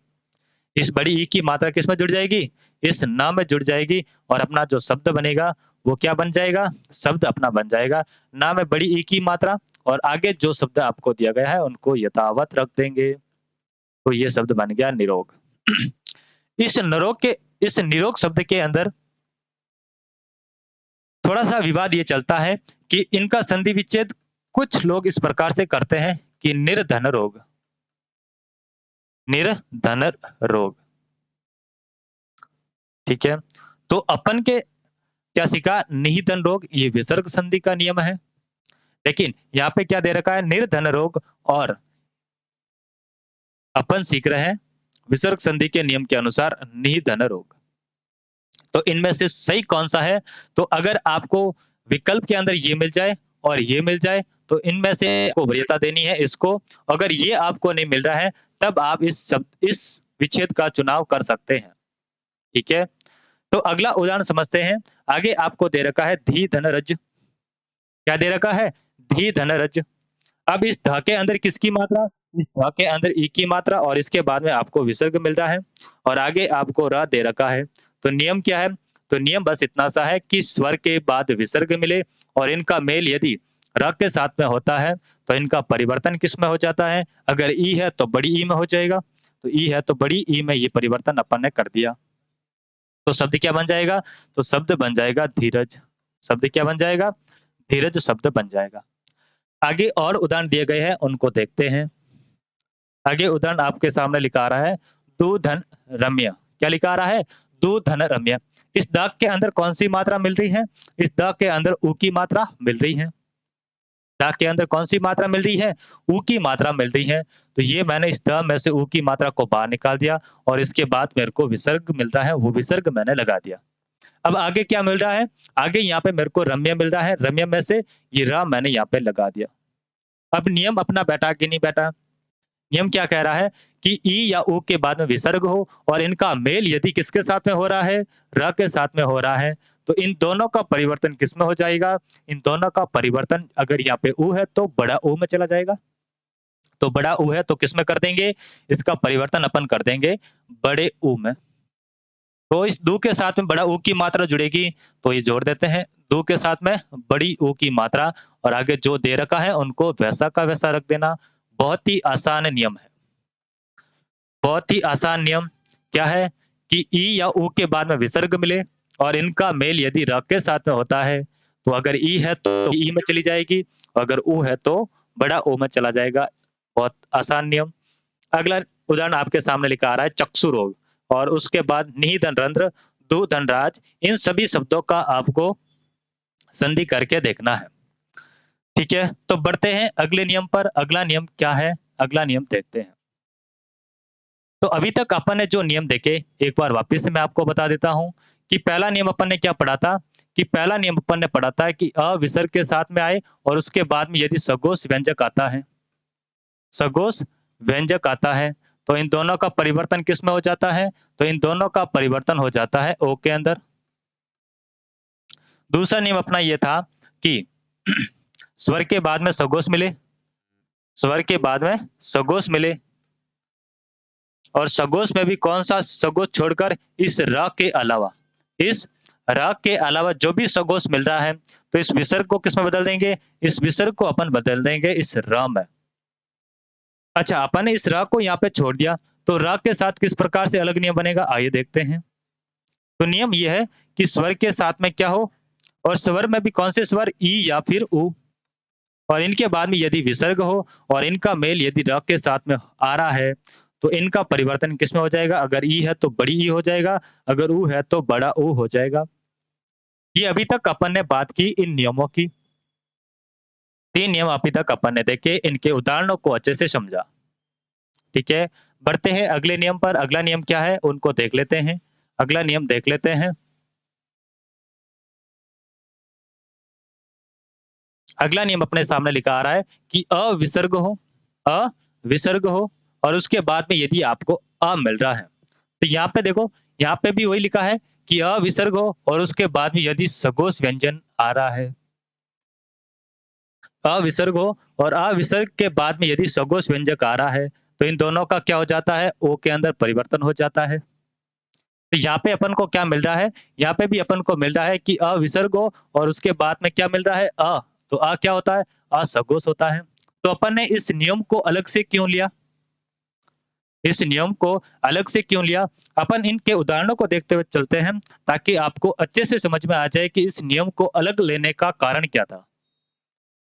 इस बड़ी ई की मात्रा किसमें जुड़ जाएगी? इस ना में जुड़ जाएगी और अपना जो शब्द बनेगा वो क्या बन जाएगा? शब्द अपना बन जाएगा ना में बड़ी ई की मात्रा और आगे जो शब्द आपको दिया गया है उनको यथावत रख देंगे। तो ये शब्द बन गया निरोग। इस नरोग के इस निरोग शब्द के अंदर थोड़ा-सा विवाद ये चलता है कि इनका संधि विच्छेद कुछ लोग इस प्रकार से करते हैं कि निर्धन रोग। निर्धन रोग, ठीक है? तो अपन के क्या सीखा निधन रोग ये विसर्ग संधि का नियम है। लेकिन यहाँ पे क्या दे रखा है निर्धन रोग और अपन सीख रहे हैं विसर्ग संधि के नियम के अनुसार निधन रोग। तो इनमें से सही कौन-सा है? तो अगर आपको विकल्प के अंदर ये मिल जाए और ये मिल जाए, तो इनमें से आपको वरीयता देनी है इसको। अगर ये आपको नहीं मिल रहा है, तब आप इस विच्छेद का चुनाव कर सकते हैं, ठीक है? तो अगला उदाहरण समझते हैं। आगे आपको दे रखा है धी धन रज। क्या दे रखा है? धी धन रज। अब इस ध के अंदर किसकी मात्रा? इस ध के अंदर ई की मात्रा और इसके बाद में आपको विसर्ग मिल रहा है और आगे आपको र दे रखा है। तो नियम क्या है? तो नियम बस इतना सा है कि स्वर के बाद विसर्ग मिले और इनका मेल यदि र के साथ में होता है, तो इनका परिवर्तन किस में हो जाता है? अगर ई है तो बड़ी ई में हो जाएगा। तो ई है तो बड़ी ई में ये परिवर्तन अपन ने कर दिया। तो शब्द क्या बन जाएगा? तो शब्द बन जाएगा धीरज। शब्द क्या बन जाएगा? धीरज शब्द बन जाएगा। आगे और उदाहरण दिए गए हैं, उनको देखते हैं। आगे उदाहरण आपके सामने लिखा आ रहा है, दूधन रम्य। क्या लिखा आ रहा है? दूधन रम्य। इस दाग के अंदर कौन-सी मात्रा मिल रही है? इस दाग के अंदर ऊ की मात्रा मिल रही है। दाग के अंदर कौन-सी मात्रा मिल रही है? ऊ की मात्रा मिल रही है। तो ये मैंने इस द में से ऊ की मात्रा को बाहर निकाल दिया और इसके बाद मेरे को विसर्ग मिल रहा है, वो विसर्ग मैंने लगा दिया। अब आगे क्या मिल रहा है? आगे यहाँ पे मेरे को रम्य मिल रहा है, रम्य में से ये र मैंने यहाँ पे लगा दिया। अब नियम अपना बैठा कि नहीं बैठा? नियम क्या कह रहा है कि ई या ऊ के बाद में विसर्ग हो और इनका मेल यदि किसके साथ में हो रहा है? र के साथ में हो रहा है, तो इन दोनों का परिवर्तन किस में हो जाएगा? इन दोनों का परिवर्तन अगर यहाँ पे ऊ है तो बड़ा ऊ में चला जाएगा। तो बड़ा ऊ है तो किस में कर देंगे? इसका परिवर्तन अपन कर देंगे बड़े ऊ में। तो इस दू के साथ में बड़ा ऊ की मात्रा जुड़ेगी, तो ये जोड़ देते हैं। दू के साथ में बड़ी ऊ की मात्रा और आगे जो दे रखा है उनको वैसा का वैसा रख देना। बहुत ही आसान नियम है। बहुत ही आसान नियम क्या है कि ई या ऊ के बाद में विसर्ग मिले और इनका मेल यदि र के साथ में होता है, तो अगर ई है तो ई में चली जाएगी और अगर ऊ है तो बड़ा ओ में चला जाएगा। बहुत आसान नियम। अगला उदाहरण आपके सामने लिखा आ रहा है चक्षु रोग और उसके बाद निधन रंध्र, दू धनराज इन सभी शब्दों का आपको संधि करके देखना है। ठीक है? तो बढ़ते हैं अगले नियम पर। अगला नियम क्या है? अगला नियम देखते हैं। तो अभी तक अपन ने जो नियम देखे, एक बार वापस से मैं आपको बता देता हूँ कि पहला नियम अपन ने क्या पढ़ा था कि पहला नियम अपन ने पढ़ा था कि अ विसर्ग के साथ में आए और उसके बाद में यदि सघोष व्यंजक आता है, सघोष व्यंजक आता है, तो इन दोनों का परिवर्तन किस में हो जाता है? तो इन दोनों का परिवर्तन हो जाता है ओ के अंदर। दूसरा नियम अपना ये था कि स्वर के बाद में सघोष मिले, स्वर के बाद में सघोष मिले और सघोष में भी कौन-सा सघोष छोड़कर इस र के अलावा, इस र के अलावा जो भी सघोष मिल रहा है, तो इस विसर्ग को किसमें बदल देंगे? इस विसर्ग को अपन बदल देंगे इस र में। अच्छा, अपन ने इस र को यहाँ पे छोड़ दिया, तो र के साथ किस प्रकार से अलग नियम बनेगा? आइए देखते हैं। तो नियम ये है कि स्वर के साथ में क्या हो और स्वर में भी कौन से स्वर ई या फिर ऊ और इनके बाद में यदि विसर्ग हो और इनका मेल यदि र के साथ में आ रहा है, तो इनका परिवर्तन किसमें हो जाएगा? अगर ई है तो बड़ी ई हो जाएगा, अगर ऊ है तो बड़ा ऊ हो जाएगा। ये अभी तक अपन ने बात की इन नियमों की। 3 नियम अभी तक अपन ने देखे, इनके उदाहरणों को अच्छे से समझा। ठीक है? बढ़ते हैं अगले नियम पर। अगला नियम क्या है? उनको देख लेते हैं। अगला नियम देख लेते हैं। अगला नियम अपने सामने लिखा आ रहा है कि अविसर्ग हो, अविसर्ग हो और उसके बाद में यदि आपको अ मिल रहा है, तो यहाँ पे देखो, यहाँ पे भी वही लिखा है कि अविसर्ग हो और उसके बाद में यदि सघोष व्यंजन आ रहा है, अविसर्ग हो और अविसर्ग के बाद में यदि सघोष व्यंजक आ रहा है, तो इन दोनों का क्या हो जाता है? ओ के अंदर परिवर्तन हो जाता है। तो यहाँ पे अपन को क्या मिल रहा है? यहाँ पे भी अपन को मिल रहा है कि अविसर्ग हो और उसके बाद में क्या मिल रहा है? अ। तो अ क्या होता है? असघोष होता है। तो अपन ने इस नियम को अलग से क्यों लिया? इस नियम को अलग से क्यों लिया? अपन इनके उदाहरणों को देखते हुए चलते हैं ताकि आपको अच्छे से समझ में आ जाए कि इस नियम को अलग लेने का कारण क्या था।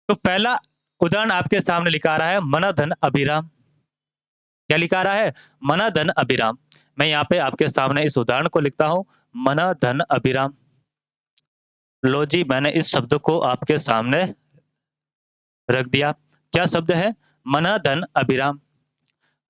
तो पहला उदाहरण आपके सामने लिखा आ रहा है मना धन अभिराम। क्या लिखा आ रहा है? मना धन अभिराम। मैं यहाँ पे आपके सामने इस उदाहरण को लिखता हूँ, मना धन अभिराम। लो जी, मैंने इस शब्द को आपके सामने रख दिया। क्या शब्द है? मना धन अभिराम।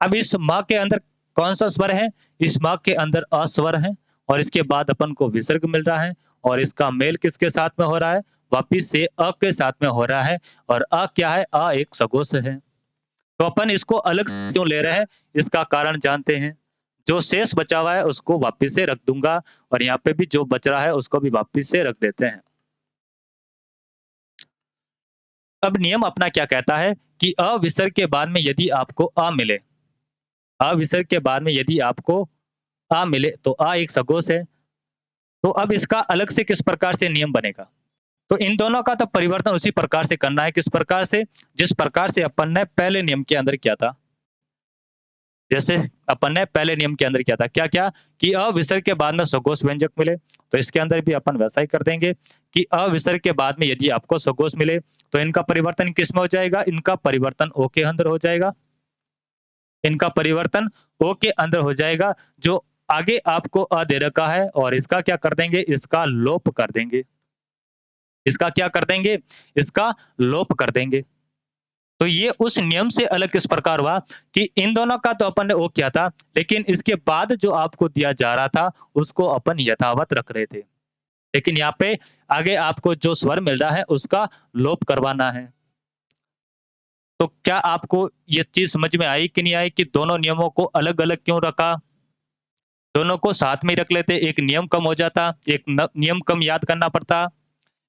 अब इस माँ के अंदर कौन-सा स्वर है? इस माँ के अंदर अ स्वर है और इसके बाद अपन को विसर्ग मिल रहा है और इसका मेल किसके साथ में हो रहा है? वापिस से अ के साथ में हो रहा है और अ क्या है? अ एक सगोश है। तो अपन इसको अलग से क्यों ले रहे हैं? इसका कारण जानते हैं। जो शेष बचा हुआ है उसको वापिस से रख दूँगा और यहाँ पे भी जो बच रहा है उसको भी वापिस से रख देते हैं। अब नियम अपना क्या कहता है कि अ विसर्ग के बाद में यदि आपको अ मिले, अ विसर्ग के बाद में यदि आपको आ मिले तो आ एक सगोश है। तो अब इसका अलग से किस प्रकार से नियम बनेगा? तो इन दोनों का तो परिवर्तन उसी प्रकार से करना है, किस प्रकार से? जिस प्रकार से अपन ने पहले नियम के अंदर किया था। जैसे अपन ने पहले नियम के अंदर किया था, क्या-क्या? कि अ विसर्ग के बाद में सगोश व्यंजक मिले, तो इसके अंदर भी अपन वैसा ही कर देंगे कि अ विसर्ग के बाद में यदि आपको सगोश मिले, तो इनका परिवर्तन किस में हो जाएगा? इनका परिवर्तन ओ के अंदर हो जाएगा। इनका परिवर्तन ओ के अंदर हो जाएगा। जो आगे आपको अ दे रखा है और इसका क्या कर देंगे? इसका लोप कर देंगे। इसका क्या कर देंगे? इसका लोप कर देंगे। तो ये उस नियम से अलग किस प्रकार हुआ कि इन दोनों का तो अपन ने वो किया था, लेकिन इसके बाद जो आपको दिया जा रहा था, उसको अपन यथावत रख रहे थे। लेकिन यहाँ पे आगे आपको जो स्वर मिल रहा है, उसका लोप करवाना है। तो क्या आपको ये चीज़ समझ में आई कि नहीं आई कि दोनों नियमों को अलग-अलग क्यों रखा? दोनों को साथ में ही रख लेते, एक नियम कम हो जाता, एक न नियम कम याद करना पड़ता।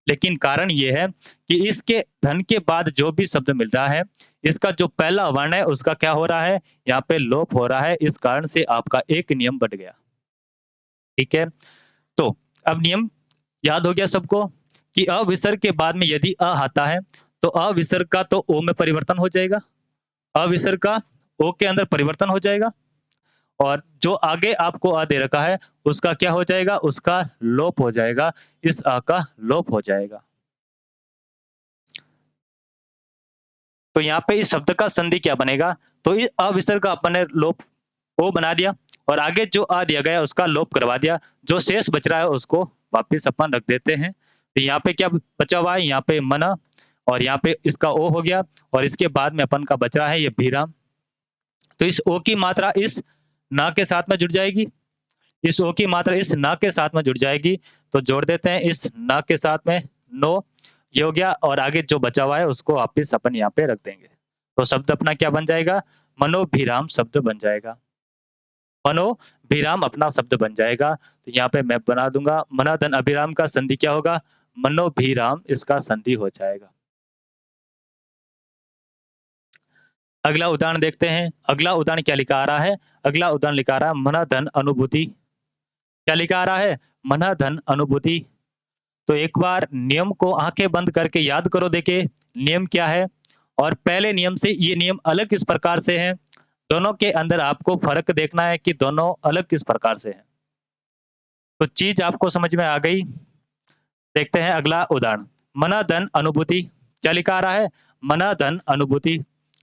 लेकिन कारण ये है कि इसके धन के बाद जो भी शब्द मिल रहा है, इसका जो पहला वर्ण है उसका क्या हो रहा है? यहाँ पे लोप हो रहा है, इस कारण से आपका एक नियम बँट गया। ठीक है? तो अब नियम याद हो गया सबको कि अविसर्ग के बाद में यदि अ आता है, तो अविसर्ग का तो ओ में परिवर्तन हो जाएगा। अविसर्ग का ओ के अंदर परिवर्तन हो जाएगा और जो आगे आपको अ दे रखा है, उसका क्या हो जाएगा? उसका लोप हो जाएगा। इस अ का लोप हो जाएगा। तो यहाँ पे इस शब्द का संधि क्या बनेगा? तो इस अविसर्ग का अपन ने लोप ओ बना दिया और आगे जो अ दिया गया है उसका लोप करवा दिया। जो शेष बच रहा है उसको वापिस अपन रख देते हैं। तो यहाँ पे क्या बचा हुआ है? यहाँ पे मना और यहाँ पे इसका ओ हो गया और इसके बाद में अपन का बच रहा है ये भीराम। तो इस ओ की मात्रा इस ना के साथ में जुड़ जाएगी। इस ओ की मात्रा इस ना के साथ में जुड़ जाएगी। तो जोड़ देते हैं इस ना के साथ में नो, ये हो गया और आगे जो बचा हुआ है उसको वापिस अपन यहाँ पे रख देंगे। तो शब्द अपना क्या बन जाएगा? मनोभिराम शब्द बन जाएगा। मनोभिराम अपना शब्द बन जाएगा। तो यहाँ पे मैं बना दूँगा मनाधन अभिराम का संधि क्या होगा? मनोभिराम इसका संधि हो जाएगा। अगला उदाहरण देखते हैं। अगला उदाहरण क्या लिखा आ रहा है? अगला उदाहरण लिखा आ रहा है मनाधन अनुभूति। क्या लिखा आ रहा है? मनाधन अनुभूति। तो एक बार नियम को आँखें बंद करके याद करो देखिए, नियम क्या है? और पहले नियम से ये नियम अलग किस प्रकार से हैं? दोनों के अंदर आपको फ़र्क देखना है कि दोनों अलग किस प्रकार से हैं। तो चीज़ आपको समझ में आ गई। देखते हैं अगला उदाहरण। मनाधन अनुभूति। क्या लिखा आ रहा है? मनाधन अनुभूति।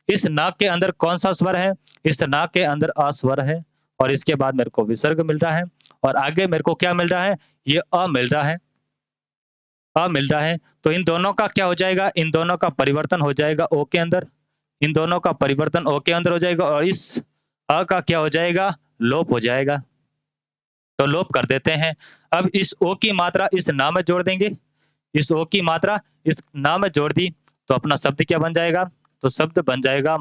इस ना के अंदर कौन-सा स्वर है? इस ना के अंदर अ स्वर है और इसके बाद मेरे को विसर्ग मिल रहा है और आगे मेरे को क्या मिल रहा है? ये अ मिल रहा है। मिल रहा है। तो इन दोनों का क्या हो जाएगा? इन दोनों का परिवर्तन हो जाएगा ओ के अंदर। इन दोनों का परिवर्तन ओ के अंदर हो जाएगा और इस अ का क्या हो जाएगा? लोप हो जाएगा। तो लोप कर देते हैं। अब इस ओ की मात्रा इस ना में जोड़ देंगे। इस ओ की मात्रा इस ना में जोड़ दी, तो अपना शब्द क्या बन जाएगा? तो शब्द बन जाएगा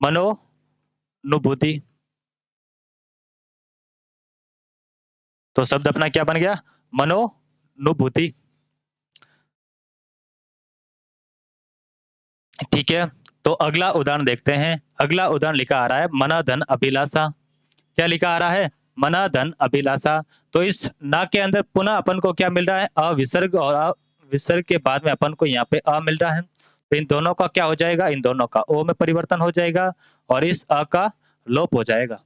मनोनुभूति। तो शब्द अपना क्या बन गया? मनोनुभूति। ठीक है? तो अगला उदाहरण देखते हैं। अगला उदाहरण लिखा आ रहा है मनाधन अभिलाषा। क्या लिखा आ रहा है? मनाधन अभिलाषा। तो इस ना के अंदर पुनः अपन को क्या मिल रहा है? अविसर्ग और विसर्ग के बाद में अपन को यहाँ पे अ मिल रहा है। तो इन दोनों का क्या हो जाएगा? इन दोनों का ओ में परिवर्तन हो जाएगा और इस अ का लोप हो जाएगा।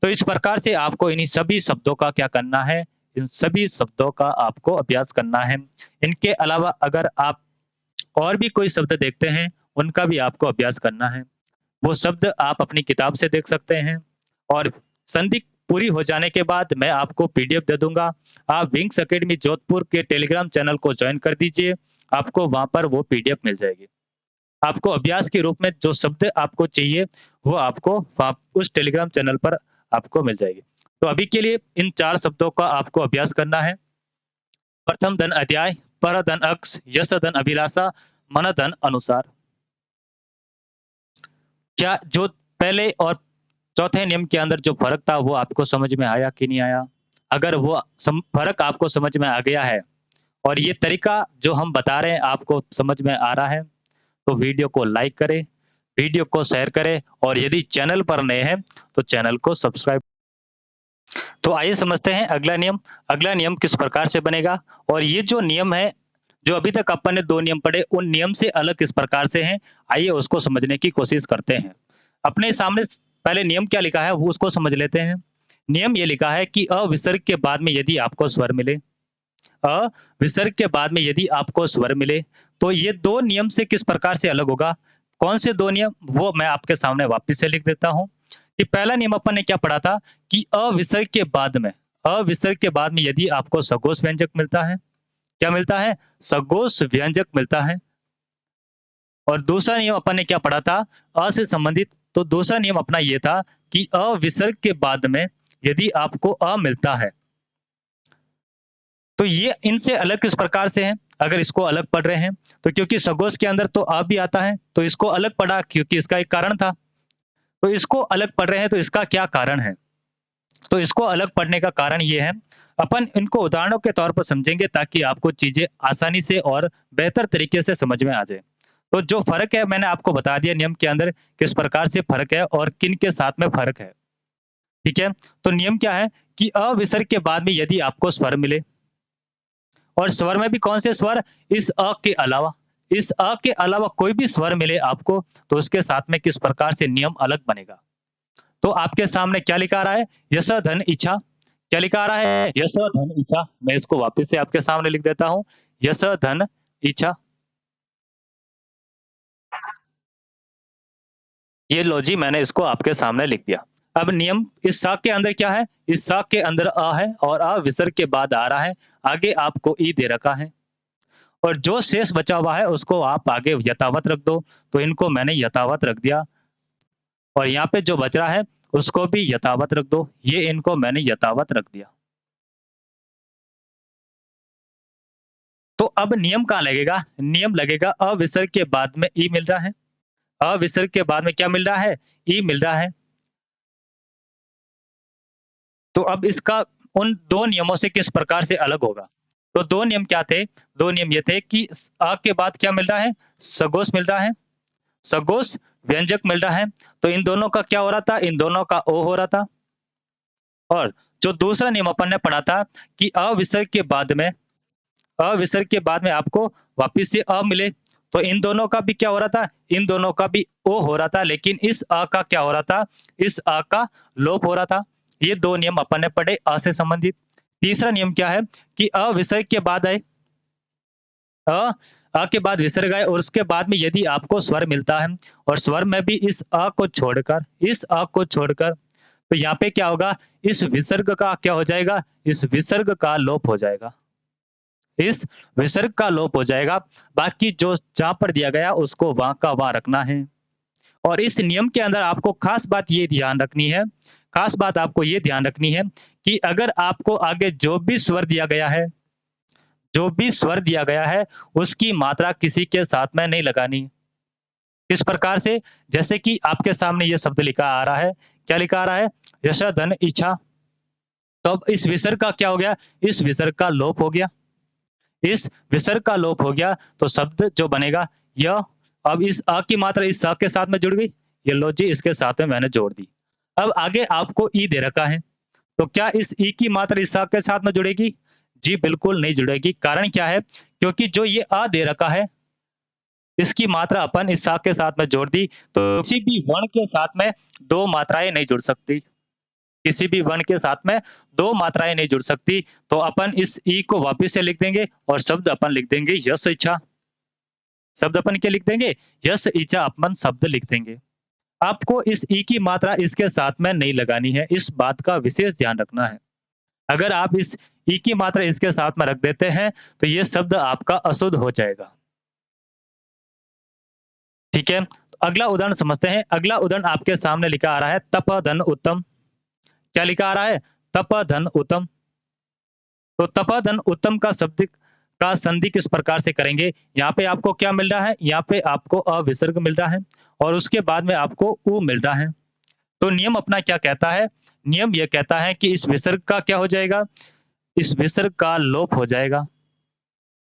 तो इस प्रकार से आपको इन्हीं सभी शब्दों का क्या करना है, इन सभी शब्दों का आपको अभ्यास करना है। इनके अलावा अगर आप और भी कोई शब्द देखते हैं, उनका भी आपको अभ्यास करना है। वो शब्द आप अपनी किताब से देख सकते हैं और संधि पूरी हो जाने के बाद मैं आपको पीडीएफ दे दूँगा। आप विंग्स अकेडमी जोधपुर के टेलीग्राम चैनल को जॉइन कर दीजिए, आपको वहाँ पर वो पीडीएफ मिल जाएगी। आपको अभ्यास के रूप में जो शब्द आपको चाहिए, वो आपको वहाँ उस टेलीग्राम चैनल पर आपको मिल जाएगी। तो अभी के लिए इन 4 शब्दों का आपको अभ्यास करना है। प्रथम धन अध्याय, पर धन अक्ष, यश धन अभिलाषा, मन धन अनुसार। क्या जो पहले और चौथे नियम के अंदर जो फ़र्क था, वो आपको समझ में आया कि नहीं आया? अगर वो फ़र्क आपको समझ में आ गया है और ये तरीका जो हम बता रहे हैं आपको समझ में आ रहा है, तो वीडियो को लाइक करें, वीडियो को शेयर करें और यदि चैनल पर नए हैं, तो चैनल को सब्सक्राइब। तो आइए समझते हैं अगला नियम। अगला नियम किस प्रकार से बनेगा और ये जो नियम है, जो अभी तक अपन ने 2 नियम पढ़े, उन नियम से अलग किस प्रकार से हैं, आइए उसको समझने की कोशिश करते हैं। अपने सामने पहले नियम क्या लिखा है, वो उसको समझ लेते हैं। नियम ये लिखा है कि अविसर्ग के बाद में यदि आपको स्वर मिले, अ विसर्ग के बाद में यदि आपको स्वर मिले, तो ये 2 नियम से किस प्रकार से अलग होगा? कौन से 2 नियम? वो मैं आपके सामने वापस से लिख देता हूँ, कि पहला नियम अपन ने क्या पढ़ा था कि अविसर्ग के बाद में यदि आपको सघोष व्यंजक मिलता है, क्या मिलता है? सघोष व्यंजक मिलता है। और दूसरा नियम अपन ने क्या पढ़ा था? अ से संबंधित, तो दूसरा नियम अपना ये था कि अविसर्ग के बाद में यदि आपको अ मिलता है, तो ये इनसे अलग किस प्रकार से हैं? अगर इसको अलग पढ़ रहे हैं, तो क्योंकि सघोष के अंदर तो अ भी आता है, तो इसको अलग पढ़ा क्योंकि इसका एक कारण था। तो इसको अलग पढ़ रहे हैं, तो इसका क्या कारण है? तो इसको अलग पढ़ने का कारण ये है, अपन इनको उदाहरणों के तौर पर समझेंगे ताकि आपको चीज़ें आसानी से और बेहतर तरीके से समझ में आ जाए। तो जो फ़र्क है मैंने आपको बता दिया नियम के अंदर किस प्रकार से फ़र्क है और किन के साथ में फ़र्क है, ठीक है? तो नियम क्या है कि अविसर्ग के बाद में यदि आपको स्वर मिले और स्वर में भी कौन से स्वर? इस अ के अलावा। इस अ के अलावा कोई भी स्वर मिले आपको, तो उसके साथ में किस प्रकार से नियम अलग बनेगा। तो आपके सामने क्या लिखा आ रहा है? यश धन इच्छा। क्या लिखा आ रहा है? यश धन इच्छा। मैं इसको वापस से आपके सामने लिख देता हूँ। यश धन इच्छा। ये लो जी, मैंने इसको आपके सामने लिख दिया। अब नियम इस सा के अंदर क्या है? इस सा के अंदर अ है और अ विसर्ग के बाद आ रहा है। आगे आपको ई दे रखा है और जो शेष बचा हुआ है उसको आप आगे यथावत रख दो। तो इनको मैंने यथावत रख दिया और यहाँ पे जो बच रहा है उसको भी यथावत रख दो। ये इनको मैंने यथावत रख दिया। तो अब नियम कहाँ लगेगा? नियम लगेगा अविसर्ग के बाद में ई मिल रहा है। अविसर्ग के बाद में क्या मिल रहा है? ई मिल रहा है। तो अब इसका उन 2 नियमों से किस प्रकार से अलग होगा? तो 2 नियम क्या थे? 2 नियम ये थे कि अ के बाद क्या मिल रहा है? सघोष मिल रहा है। सघोष व्यंजक मिल रहा है। तो इन दोनों का क्या हो रहा था? इन दोनों का ओ हो रहा था। और जो दूसरा नियम अपन ने पढ़ा था कि अविसर्ग के बाद में आपको वापिस से अ मिले, तो इन दोनों का भी क्या हो रहा था? इन दोनों का भी ओ हो रहा था, लेकिन इस अ का क्या हो रहा था? इस अ का लोप हो रहा था। ये 2 नियम अपन ने पढ़े अ से संबंधित। तीसरा नियम क्या है कि अविसर्ग के बाद आए, अ के बाद विसर्ग आए और उसके बाद में यदि आपको स्वर मिलता है और स्वर में भी इस अ को छोड़कर, तो यहाँ पे क्या होगा? इस विसर्ग का क्या हो जाएगा? इस विसर्ग का लोप हो जाएगा। इस विसर्ग का लोप हो जाएगा। बाकी जो जहाँ पर दिया गया उसको वहाँ का वहाँ रखना है। और इस नियम के अंदर आपको खास बात ये ध्यान रखनी है, खास बात आपको ये ध्यान रखनी है कि अगर आपको आगे जो भी स्वर दिया गया है, उसकी मात्रा किसी के साथ में नहीं लगानी। किस प्रकार से? जैसे कि आपके सामने ये शब्द लिखा आ रहा है। क्या लिखा आ रहा है? यश धन इच्छा। तो अब इस विसर्ग का क्या हो गया? इस विसर्ग का लोप हो गया। इस विसर्ग का लोप हो गया तो शब्द जो बनेगा य। अब इस अ की मात्रा इस स के साथ में जुड़ गई। ये लो जी, इसके साथ में मैंने जोड़ दी। अब आगे आपको ई दे रखा है, तो क्या इस ई की मात्रा इस स के साथ में जुड़ेगी? जी बिल्कुल नहीं जुड़ेगी। कारण क्या है? क्योंकि जो ये अ दे रखा है, इसकी मात्रा अपन इस सा के साथ में जोड़ दी, तो किसी भी वर्ण के साथ में 2 मात्राएँ नहीं जुड़ सकती। किसी भी वर्ण के साथ में 2 मात्राएँ नहीं जुड़ सकती, तो अपन इस ई को वापिस से लिख देंगे और शब्द अपन लिख देंगे यश, इच्छा। शब्द अपन क्या लिख देंगे? यश, इच्छा अपन शब्द लिख देंगे। आपको इस ई की मात्रा इसके साथ में नहीं लगानी है, इस बात का विशेष ध्यान रखना है। अगर आप इस ई की मात्रा इसके साथ में रख देते हैं, तो ये शब्द आपका अशुद्ध हो जाएगा। ठीक है? अगला उदाहरण समझते हैं। अगला उदाहरण आपके सामने लिखा आ रहा है तप धन उत्तम। क्या लिखा आ रहा है? तप धन उत्तम। तो तप धन उत्तम का शब्द का संधि किस प्रकार से करेंगे? यहाँ पे आपको क्या मिल रहा है? यहाँ पे आपको विसर्ग मिल रहा है और उसके बाद में आपको उ मिल रहा है। तो नियम अपना क्या कहता है? नियम ये कहता है कि इस विसर्ग का क्या हो जाएगा? इस विसर्ग का लोप हो जाएगा।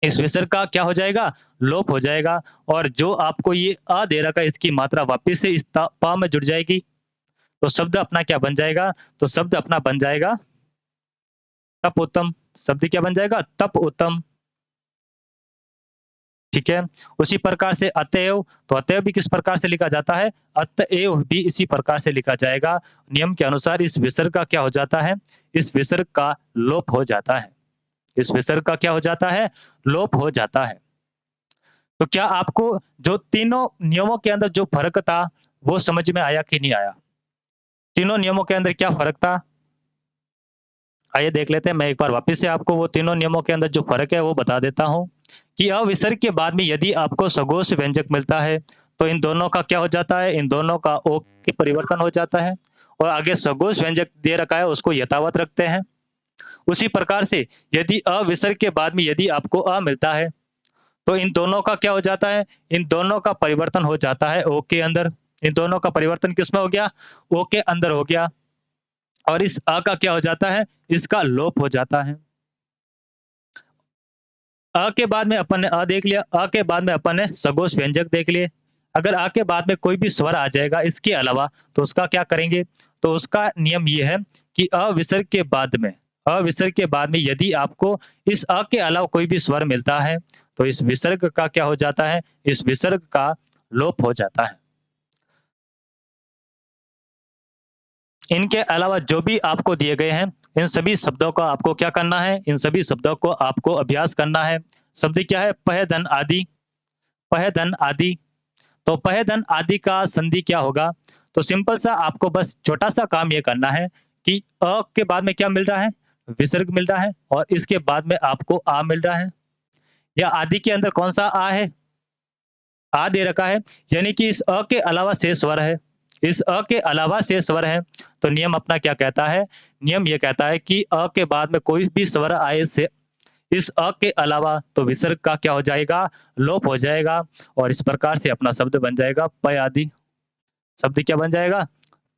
इस विसर्ग का क्या हो जाएगा? लोप हो जाएगा और जो आपको ये अ दे रखा है इसकी मात्रा वापिस से इस त प में जुड़ जाएगी। तो शब्द अपना क्या बन जाएगा? तो शब्द अपना बन जाएगा तप उत्तम। शब्द क्या बन जाएगा? तप उत्तम। ठीक है? उसी प्रकार से अतएव, तो अतएव भी किस प्रकार से लिखा जाता है? अतएव भी इसी प्रकार से लिखा जाएगा। नियम के अनुसार इस विसर्ग का क्या हो जाता है? इस विसर्ग का लोप हो जाता है। इस विसर्ग का क्या हो जाता है? लोप हो जाता है। तो क्या आपको जो तीनों नियमों के अंदर जो फ़र्क था, वो समझ में आया कि नहीं आया? तीनों नियमों के अंदर क्या फ़र्क था? आइए देख लेते हैं। मैं एक बार वापिस से आपको वो तीनों नियमों के अंदर जो फ़र्क है, वो बता देता हूँ कि अविसर्ग के बाद में यदि आपको सघोष व्यंजक मिलता है, तो इन दोनों का क्या हो जाता है? इन दोनों का ओ के परिवर्तन हो जाता है और आगे सघोष व्यंजक दे रखा है, उसको यथावत रखते हैं। उसी प्रकार से यदि अविसर्ग के बाद में यदि आपको मिलता है, तो इन दोनों का क्या हो जाता है? इन दोनों का परिवर्तन हो जाता है ओ के अंदर। इन दोनों का परिवर्तन किसमें हो गया? ओ के अंदर हो गया और इस का क्या हो जाता है? इसका लोप हो जाता है। के बाद में अपन ने देख लिया, के बाद में अपन ने सघोष व्यंजक देख लिए। अगर के बाद में कोई भी स्वर आ जाएगा इसके अलावा, तो उसका क्या करेंगे? तो उसका नियम ये है कि अविसर्ग के बाद में यदि आपको इस के अलावा कोई भी स्वर मिलता है, तो इस विसर्ग का क्या हो जाता है? इस विसर्ग का लोप हो जाता है। इनके अलावा जो भी आपको दिए गए हैं, इन सभी शब्दों का आपको क्या करना है? इन सभी शब्दों को आपको अभ्यास करना है। शब्द क्या है? पह, धन, आदि। पह, धन, आदि। तो पह, धन, आदि का संधि क्या होगा? तो सिंपल सा आपको बस छोटा-सा काम ये करना है कि के बाद में क्या मिल रहा है? विसर्ग मिल रहा है और इसके बाद में आपको मिल रहा है। या आदि के अंदर कौन-सा है? दे रखा है, यानी कि इस के अलावा शेष स्वर है। इस के अलावा शेष स्वर है, तो नियम अपना क्या कहता है? नियम ये कहता है कि के बाद में कोई भी स्वर आए से इस के अलावा, तो विसर्ग का क्या हो जाएगा? लोप हो जाएगा और इस प्रकार से अपना शब्द बन जाएगा पय आदि। शब्द क्या बन जाएगा?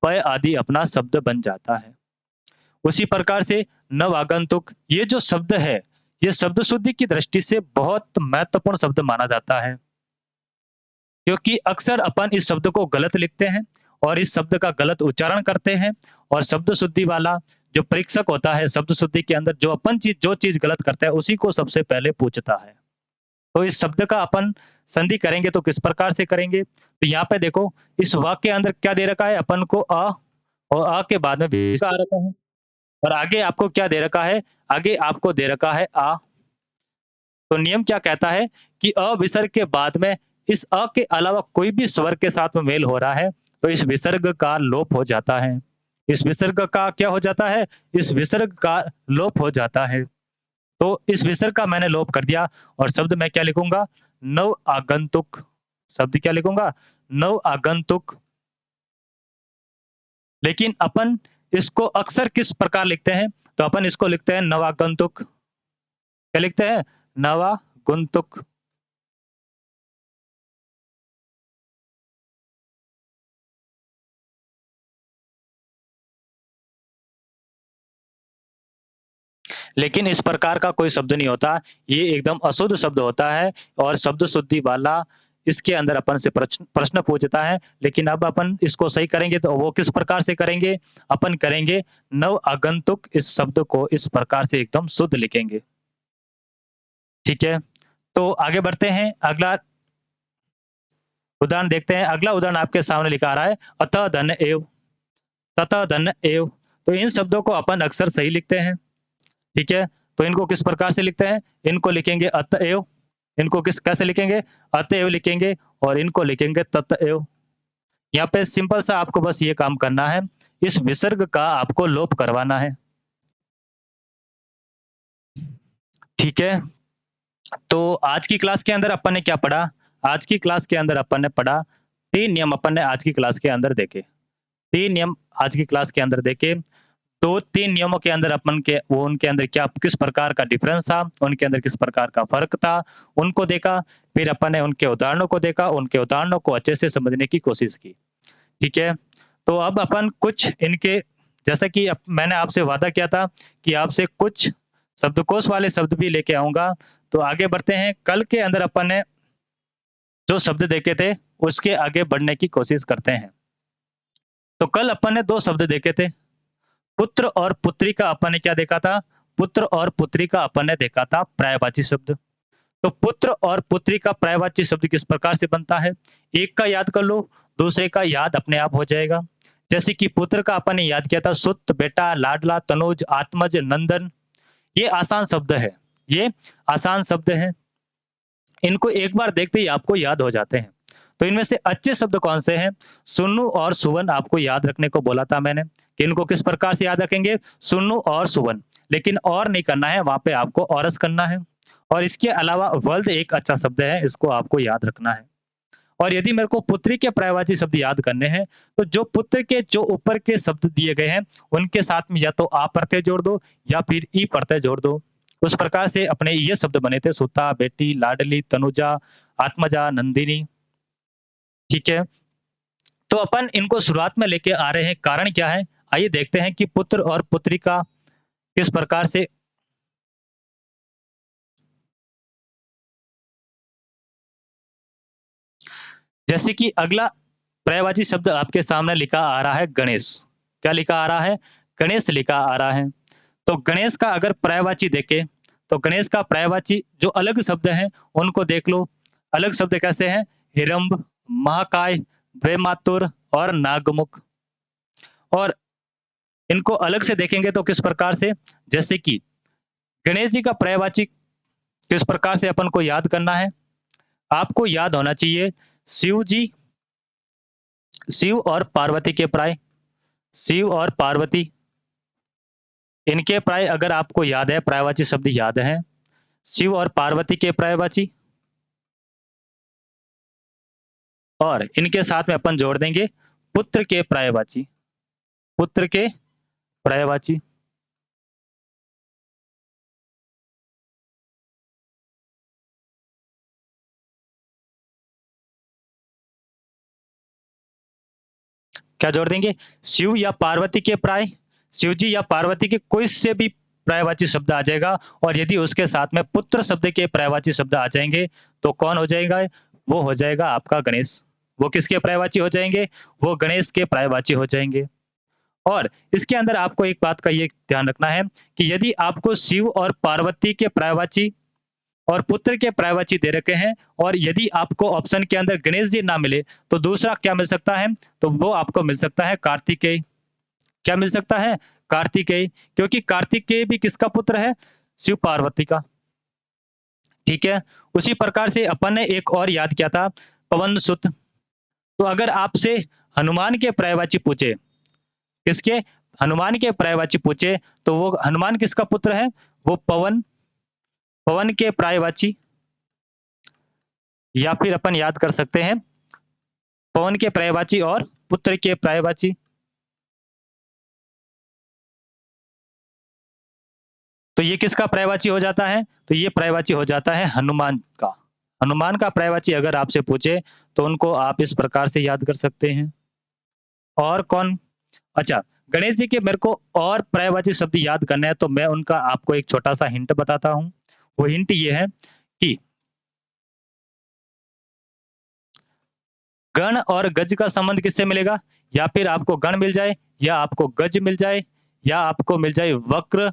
पय आदि अपना शब्द बन जाता है। उसी प्रकार से नवागंतुक, ये जो शब्द है, ये शब्द शुद्धि की दृष्टि से बहुत महत्वपूर्ण शब्द माना जाता है। क्योंकि अक्सर अपन इस शब्द को गलत लिखते हैं और इस शब्द का गलत उच्चारण करते हैं और शब्द शुद्धि वाला जो परीक्षक होता है, शब्द शुद्धि के अंदर जो चीज़ गलत करता है, उसी को सबसे पहले पूछता है। तो इस शब्द का अपन संधि करेंगे तो किस प्रकार से करेंगे? तो यहाँ पे देखो, इस वाक्य के अंदर क्या दे रखा है अपन को और के बाद में विसर्ग आ रखा है और आगे आपको क्या दे रखा है? आगे आपको दे रखा है आ। तो नियम क्या कहता है कि विसर्ग के बाद में इस के अलावा कोई भी स्वर के साथ में मेल हो रहा है, तो इस विसर्ग का लोप हो जाता है। इस विसर्ग का क्या हो जाता है? इस विसर्ग का लोप हो जाता है। तो इस विसर्ग का मैंने लोप कर दिया और शब्द मैं क्या लिखूँगा? नव आगंतुक। शब्द क्या लिखूँगा? नव आगंतुक। लेकिन अपन इसको अक्सर किस प्रकार लिखते हैं? तो अपन इसको लिखते हैं नवागंतुक। क्या लिखते हैं? नवागंतुक। लेकिन इस प्रकार का कोई शब्द नहीं होता। ये एकदम अशुद्ध शब्द होता है और शब्द शुद्धि वाला इसके अंदर अपन से प्रश्न प्रश्न पूछता है। लेकिन अब अपन इसको सही करेंगे तो वो किस प्रकार से करेंगे? अपन करेंगे नव आगंतुक, इस शब्द को इस प्रकार से एकदम शुद्ध लिखेंगे। ठीक है? तो आगे बढ़ते हैं। अगला उदाहरण देखते हैं, अगला उदाहरण आपके सामने लिखा आ रहा है, अतः धन एव, ततः धन एव। तो इन शब्दों को अपन अक्सर सही लिखते हैं, ठीक है? तो इनको किस प्रकार से लिखते हैं? इनको लिखेंगे अतएव, इनको कैसे लिखेंगे? अतएव लिखेंगे, और इनको लिखेंगे ततएव। यहाँ पे सिंपल सा आपको बस ये काम करना है, इस विसर्ग का आपको लोप करवाना है। ठीक है? तो आज की क्लास के अंदर अपन ने क्या पढ़ा? आज की क्लास के अंदर अपन ने पढ़ा 3 नियम, अपन ने आज की क्लास के अंदर देखे। 3 नियम आज की क्लास के अंदर देखे। 2-3 नियमों के अंदर अपन के वो उनके अंदर क्या किस प्रकार का डिफरेंस था, उनके अंदर किस प्रकार का फ़र्क था, उनको देखा। फिर अपन ने उनके उदाहरणों को देखा, उनके उदाहरणों को अच्छे से समझने की कोशिश की। ठीक है? तो अब अपन कुछ इनके, जैसा कि मैंने आपसे वादा किया था कि आपसे कुछ शब्दकोश वाले शब्द भी लेके आऊँगा। तो आगे बढ़ते हैं। कल के अंदर अपन ने जो शब्द देखे थे, उसके आगे बढ़ने की कोशिश करते हैं। तो कल अपन ने 2 शब्द देखे थे। पुत्र और पुत्री का अपन ने क्या देखा था? पुत्र और पुत्री का अपन ने देखा था पर्यायवाची शब्द। तो पुत्र और पुत्री का पर्यायवाची शब्द किस प्रकार से बनता है? एक का याद कर लो, दूसरे का याद अपने आप हो जाएगा। जैसे कि पुत्र का अपन ने याद किया था सुत, बेटा, लाडला, तनुज, आत्मज, नंदन। ये आसान शब्द है, ये आसान शब्द हैं। इनको एक बार देखते ही आपको याद हो जाते हैं। तो इनमें से अच्छे शब्द कौन से हैं? सुन्नू और सुवन आपको याद रखने को बोला था मैंने, कि इनको किस प्रकार से याद रखेंगे? सुन्नू और सुवन। लेकिन और नहीं करना है, वहाँ पे आपको औरस करना है। और इसके अलावा वल्द एक अच्छा शब्द है, इसको आपको याद रखना है। और यदि मेरे को पुत्री के पर्यायवाची शब्द याद करने हैं, तो जो पुत्र के जो ऊपर के शब्द दिए गए हैं, उनके साथ में या तो आ प्रत्यय जोड़ दो या फिर ई प्रत्यय जोड़ दो। उस प्रकार से अपने ये शब्द बने थे, सुता, बेटी, लाडली, तनुजा, आत्मजा, नंदिनी। ठीक है? तो अपन इनको शुरुआत में लेके आ रहे हैं, कारण क्या है? आइए देखते हैं कि पुत्र और पुत्री का किस प्रकार से। जैसे कि अगला पर्यायवाची शब्द आपके सामने लिखा आ रहा है गणेश। क्या लिखा आ रहा है? गणेश लिखा आ रहा है। तो गणेश का अगर पर्यायवाची देखें, तो गणेश का पर्यायवाची जो अलग शब्द हैं, उनको देख लो। अलग शब्द कैसे हैं? हिरंब, महाकाय, द्वैमातुर और नागमुख। और इनको अलग से देखेंगे तो किस प्रकार से? जैसे कि गणेश जी का पर्यायवाची किस प्रकार से अपन को याद करना है? आपको याद होना चाहिए शिव जी, शिव और पार्वती के पर्याय, शिव और पार्वती, इनके पर्याय अगर आपको याद है, पर्यायवाची शब्द याद है, शिव और पार्वती के पर्यायवाची, और इनके साथ में अपन जोड़ देंगे पुत्र के पर्यायवाची, पुत्र के पर्यायवाची। क्या जोड़ देंगे? शिव या पार्वती के पर्याय, शिव जी या पार्वती के कोई से भी पर्यायवाची शब्द आ जाएगा, और यदि उसके साथ में पुत्र शब्द के पर्यायवाची शब्द आ जाएंगे, तो कौन हो जाएगा? वो हो जाएगा आपका गणेश। वो किसके पर्यायवाची हो जाएंगे? वो गणेश के पर्यायवाची हो जाएंगे। और इसके अंदर आपको एक बात का ये ध्यान रखना है कि यदि आपको शिव और पार्वती के पर्यायवाची और पुत्र के पर्यायवाची दे रखे हैं, और यदि आपको ऑप्शन के अंदर गणेश जी ना मिले, तो दूसरा क्या मिल सकता है? तो वो आपको मिल सकता है कार्तिकेय। क्या मिल सकता है? कार्तिकेय, क्योंकि कार्तिकेय भी किसका पुत्र है? शिव पार्वती का। ठीक है? उसी प्रकार से अपन ने एक और याद किया था, पवन सुत। तो अगर आपसे हनुमान के पर्यायवाची पूछे, किसके? हनुमान के पर्यायवाची पूछे, तो वो हनुमान किसका पुत्र है? वो पवन, पवन के पर्यायवाची। या फिर अपन याद कर सकते हैं पवन के पर्यायवाची और पुत्र के पर्यायवाची। तो ये किसका पर्यायवाची हो जाता है? तो ये पर्यायवाची हो जाता है हनुमान का। हनुमान का पर्यायवाची अगर आपसे पूछे, तो उनको आप इस प्रकार से याद कर सकते हैं। और कौन? अच्छा, गणेश जी के मेरे को और पर्यायवाची शब्द याद करना है, तो मैं उनका आपको एक छोटा-सा हिंट बताता हूँ। वो हिंट ये है कि गण और गज का संबंध किससे मिलेगा? या फिर आपको गण मिल जाए, या आपको गज मिल जाए, या आपको मिल जाए वक्र।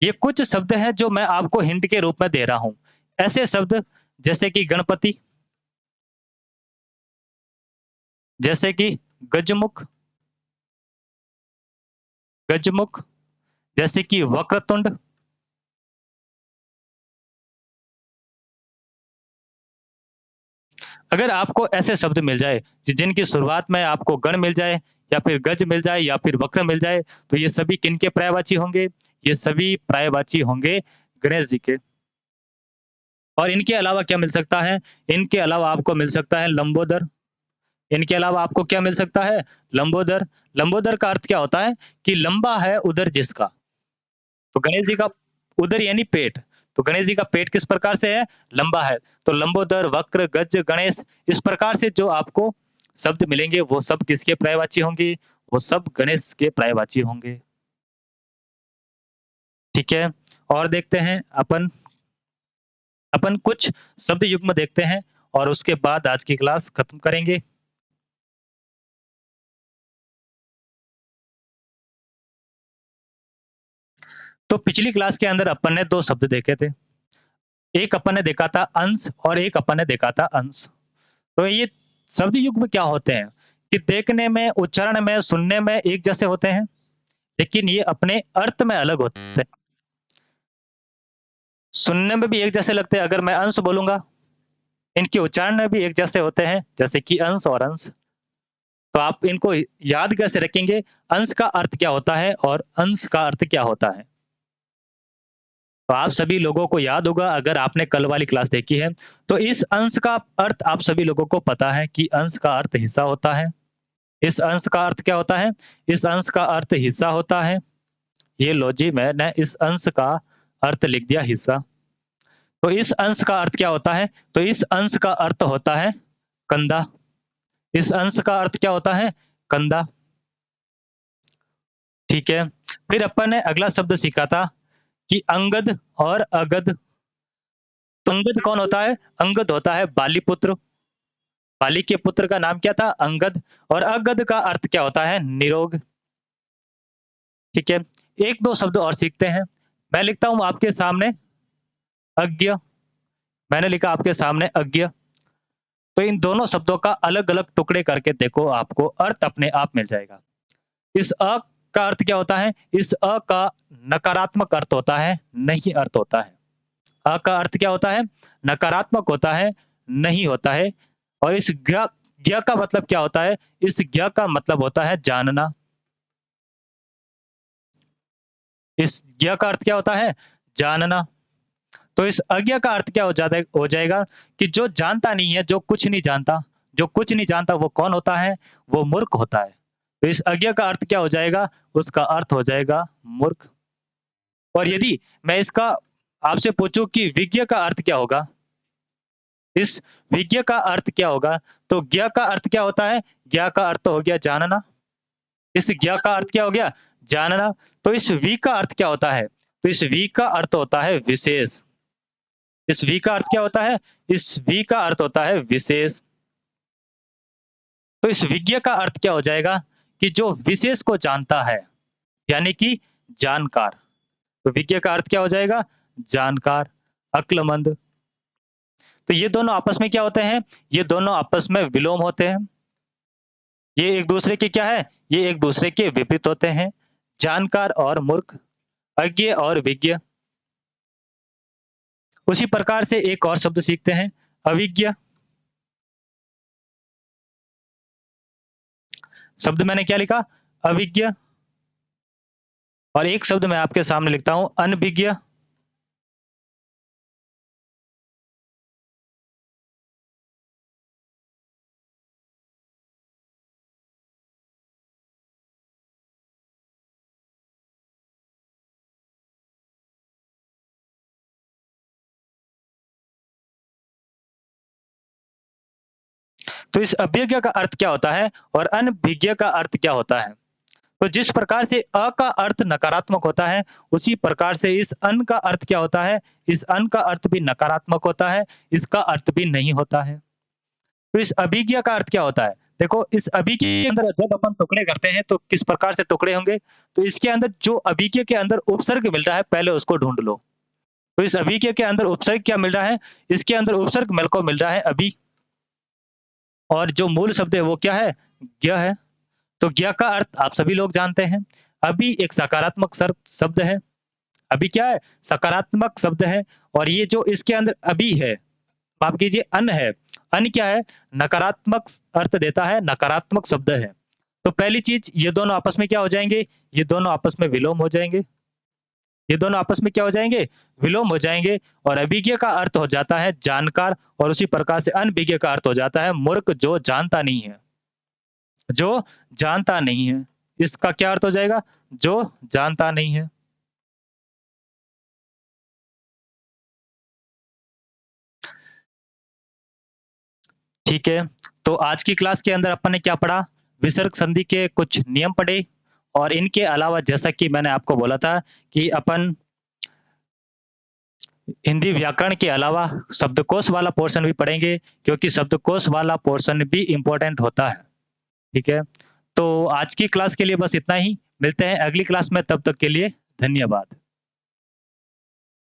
ये कुछ शब्द हैं जो मैं आपको हिंट के रूप में दे रहा हूँ। ऐसे शब्द जैसे कि गणपति, जैसे कि गजमुख, गजमुख, जैसे कि वक्रतुंड। अगर आपको ऐसे शब्द मिल जाए जिनकी शुरुआत में आपको गण मिल जाए या फिर गज मिल जाए या फिर वक्र मिल जाए, तो ये सभी किनके पर्यायवाची होंगे? ये सभी पर्यायवाची होंगे गणेश जी के। और इनके अलावा क्या मिल सकता है? इनके अलावा आपको मिल सकता है लंबोदर। इनके अलावा आपको क्या मिल सकता है? लंबोदर। लंबोदर का अर्थ क्या होता है? कि लंबा है उदर जिसका। तो गणेश जी का उदर यानी पेट। तो गणेश जी का पेट किस प्रकार से है? लंबा है। तो लंबोदर, वक्र, गज, गणेश, इस प्रकार से जो आपको शब्द मिलेंगे वो सब किसके पर्यायवाची होंगे? वो सब गणेश के पर्यायवाची होंगे। ठीक है? और देखते हैं अपन अपन कुछ शब्द युग्म देखते हैं और उसके बाद आज की क्लास खत्म करेंगे। तो पिछली क्लास के अंदर अपन ने 2 शब्द देखे थे। एक अपन ने देखा था अंश और एक अपन ने देखा था अंश। तो ये शब्द युग्म क्या होते हैं? कि देखने में, उच्चारण में, सुनने में एक जैसे होते हैं, लेकिन ये अपने अर्थ में अलग होते हैं। सुनने में भी एक जैसे लगते हैं, अगर मैं अंश बोलूँगा, इनके उच्चारण में भी एक जैसे होते हैं, जैसे कि अंश और अंश। तो आप इनको याद कैसे रखेंगे? अंश का अर्थ क्या होता है और अंश का अर्थ क्या होता है? तो आप सभी लोगों को याद होगा, अगर आपने कल वाली क्लास देखी है, तो इस अंश का अर्थ आप सभी लोगों को पता है कि अंश का अर्थ हिस्सा होता है। इस अंश का अर्थ क्या होता है? इस अंश का अर्थ हिस्सा होता है। ये लो जी, मैंने इस अंश का अर्थ लिख दिया हिस्सा। तो इस अंश का अर्थ क्या होता है? तो इस अंश का अर्थ होता है कंधा। इस अंश का अर्थ क्या होता है? कंधा। ठीक है? फिर अपन ने अगला शब्द सीखा था कि अंगद और अगध। तो अंगद कौन होता है? अंगद होता है बालीपुत्र। बाली के पुत्र का नाम क्या था? अंगद। और अगध का अर्थ क्या होता है? निरोग। ठीक है? 1-2 शब्द और सीखते हैं। मैं लिखता हूँ आपके सामने अज्ञ। मैंने लिखा आपके सामने अज्ञ। तो इन दोनों शब्दों का अलग-अलग टुकड़े करके देखो, आपको अर्थ अपने आप मिल जाएगा। इस अ का अर्थ क्या होता है? इस अ का नकारात्मक अर्थ होता है, नहीं अर्थ होता है। अ का अर्थ क्या होता है? नकारात्मक होता है, नहीं होता है। और इस ज्ञ का मतलब क्या होता है? इस ज्ञ का मतलब होता है जानना। इस ज्ञ का अर्थ क्या होता है? जानना। तो इस अज्ञ का अर्थ क्या हो जाएगा? कि जो जानता नहीं है, जो कुछ नहीं जानता। जो कुछ नहीं जानता वो कौन होता है? वो मूर्ख होता है। तो इस अज्ञ का अर्थ क्या हो जाएगा? उसका अर्थ हो जाएगा मूर्ख। और यदि मैं इसका आपसे पूछूं कि विज्ञ का अर्थ क्या होगा? इस विज्ञ का अर्थ क्या होगा? तो ज्ञ का अर्थ क्या होता है? ज्ञ का अर्थ हो गया जानना। इस ज्ञ का अर्थ क्या हो गया? जानना। तो इस वी का अर्थ क्या होता है? तो इस वी का अर्थ होता है विशेष। इस वी का अर्थ क्या होता है? इस वी का अर्थ होता है विशेष। तो इस विज्ञ का अर्थ क्या हो जाएगा? कि जो विशेष को जानता है, यानी कि जानकार। तो विज्ञ का अर्थ क्या हो जाएगा? जानकार, अक्लमंद। तो ये दोनों आपस में क्या होते हैं? ये दोनों आपस में विलोम होते हैं। ये एक दूसरे के क्या है? ये एक दूसरे के विपरीत होते हैं। जानकार और मूर्ख, अज्ञ और विज्ञ। उसी प्रकार से एक और शब्द सीखते हैं, अविज्ञ। शब्द मैंने क्या लिखा? अविज्ञ। और एक शब्द मैं आपके सामने लिखता हूं, अनभिज्ञ। तो इस अभिज्ञ का अर्थ क्या होता है और अनभिज्ञ का अर्थ क्या होता है? तो जिस प्रकार से अ का अर्थ नकारात्मक होता है, उसी प्रकार से इस अन का अर्थ क्या होता है? इस अन का अर्थ भी नकारात्मक होता है, इसका अर्थ भी नहीं होता है। तो इस अभिज्ञ का अर्थ क्या होता है? देखो, इस अभिज्ञ के अंदर जब अपन टुकड़े करते हैं तो किस प्रकार से टुकड़े होंगे? तो इसके अंदर जो अभिज्ञ के अंदर उपसर्ग मिल रहा है, पहले उसको ढूँढ लो। तो इस अभिज्ञ के अंदर उपसर्ग क्या मिल रहा है? इसके अंदर उपसर्ग मेरे को मिल रहा है अभि। और जो मूल शब्द है वो क्या है? ज्ञ है। तो ज्ञ का अर्थ आप सभी लोग जानते हैं। अभी एक सकारात्मक शब्द है। अभी क्या है? सकारात्मक शब्द है और ये जो इसके अंदर अभी है, माफ कीजिए अन है। अन क्या है? नकारात्मक अर्थ देता है, नकारात्मक शब्द है। तो पहली चीज़ ये दोनों आपस में क्या हो जाएँगे? ये दोनों आपस में विलोम हो जाएँगे। ये दोनों आपस में क्या हो जाएँगे? विलोम हो जाएँगे और अभिज्ञ का अर्थ हो जाता है जानकार और उसी प्रकार से अनभिज्ञ का अर्थ हो जाता है मूर्ख जो जानता नहीं है। जो जानता नहीं है। इसका क्या अर्थ हो जाएगा? जो जानता नहीं है। ठीक है, तो आज की क्लास के अंदर अपन ने क्या पढ़ा? विसर्ग संधि के कुछ नियम पढ़े और इनके अलावा जैसा कि मैंने आपको बोला था कि अपन हिंदी व्याकरण के अलावा शब्दकोश वाला पोर्शन भी पढ़ेंगे क्योंकि शब्दकोश वाला पोर्शन भी इम्पोर्टेंट होता है। ठीक है? तो आज की क्लास के लिए बस इतना ही। मिलते हैं अगली क्लास में, तब तक के लिए धन्यवाद।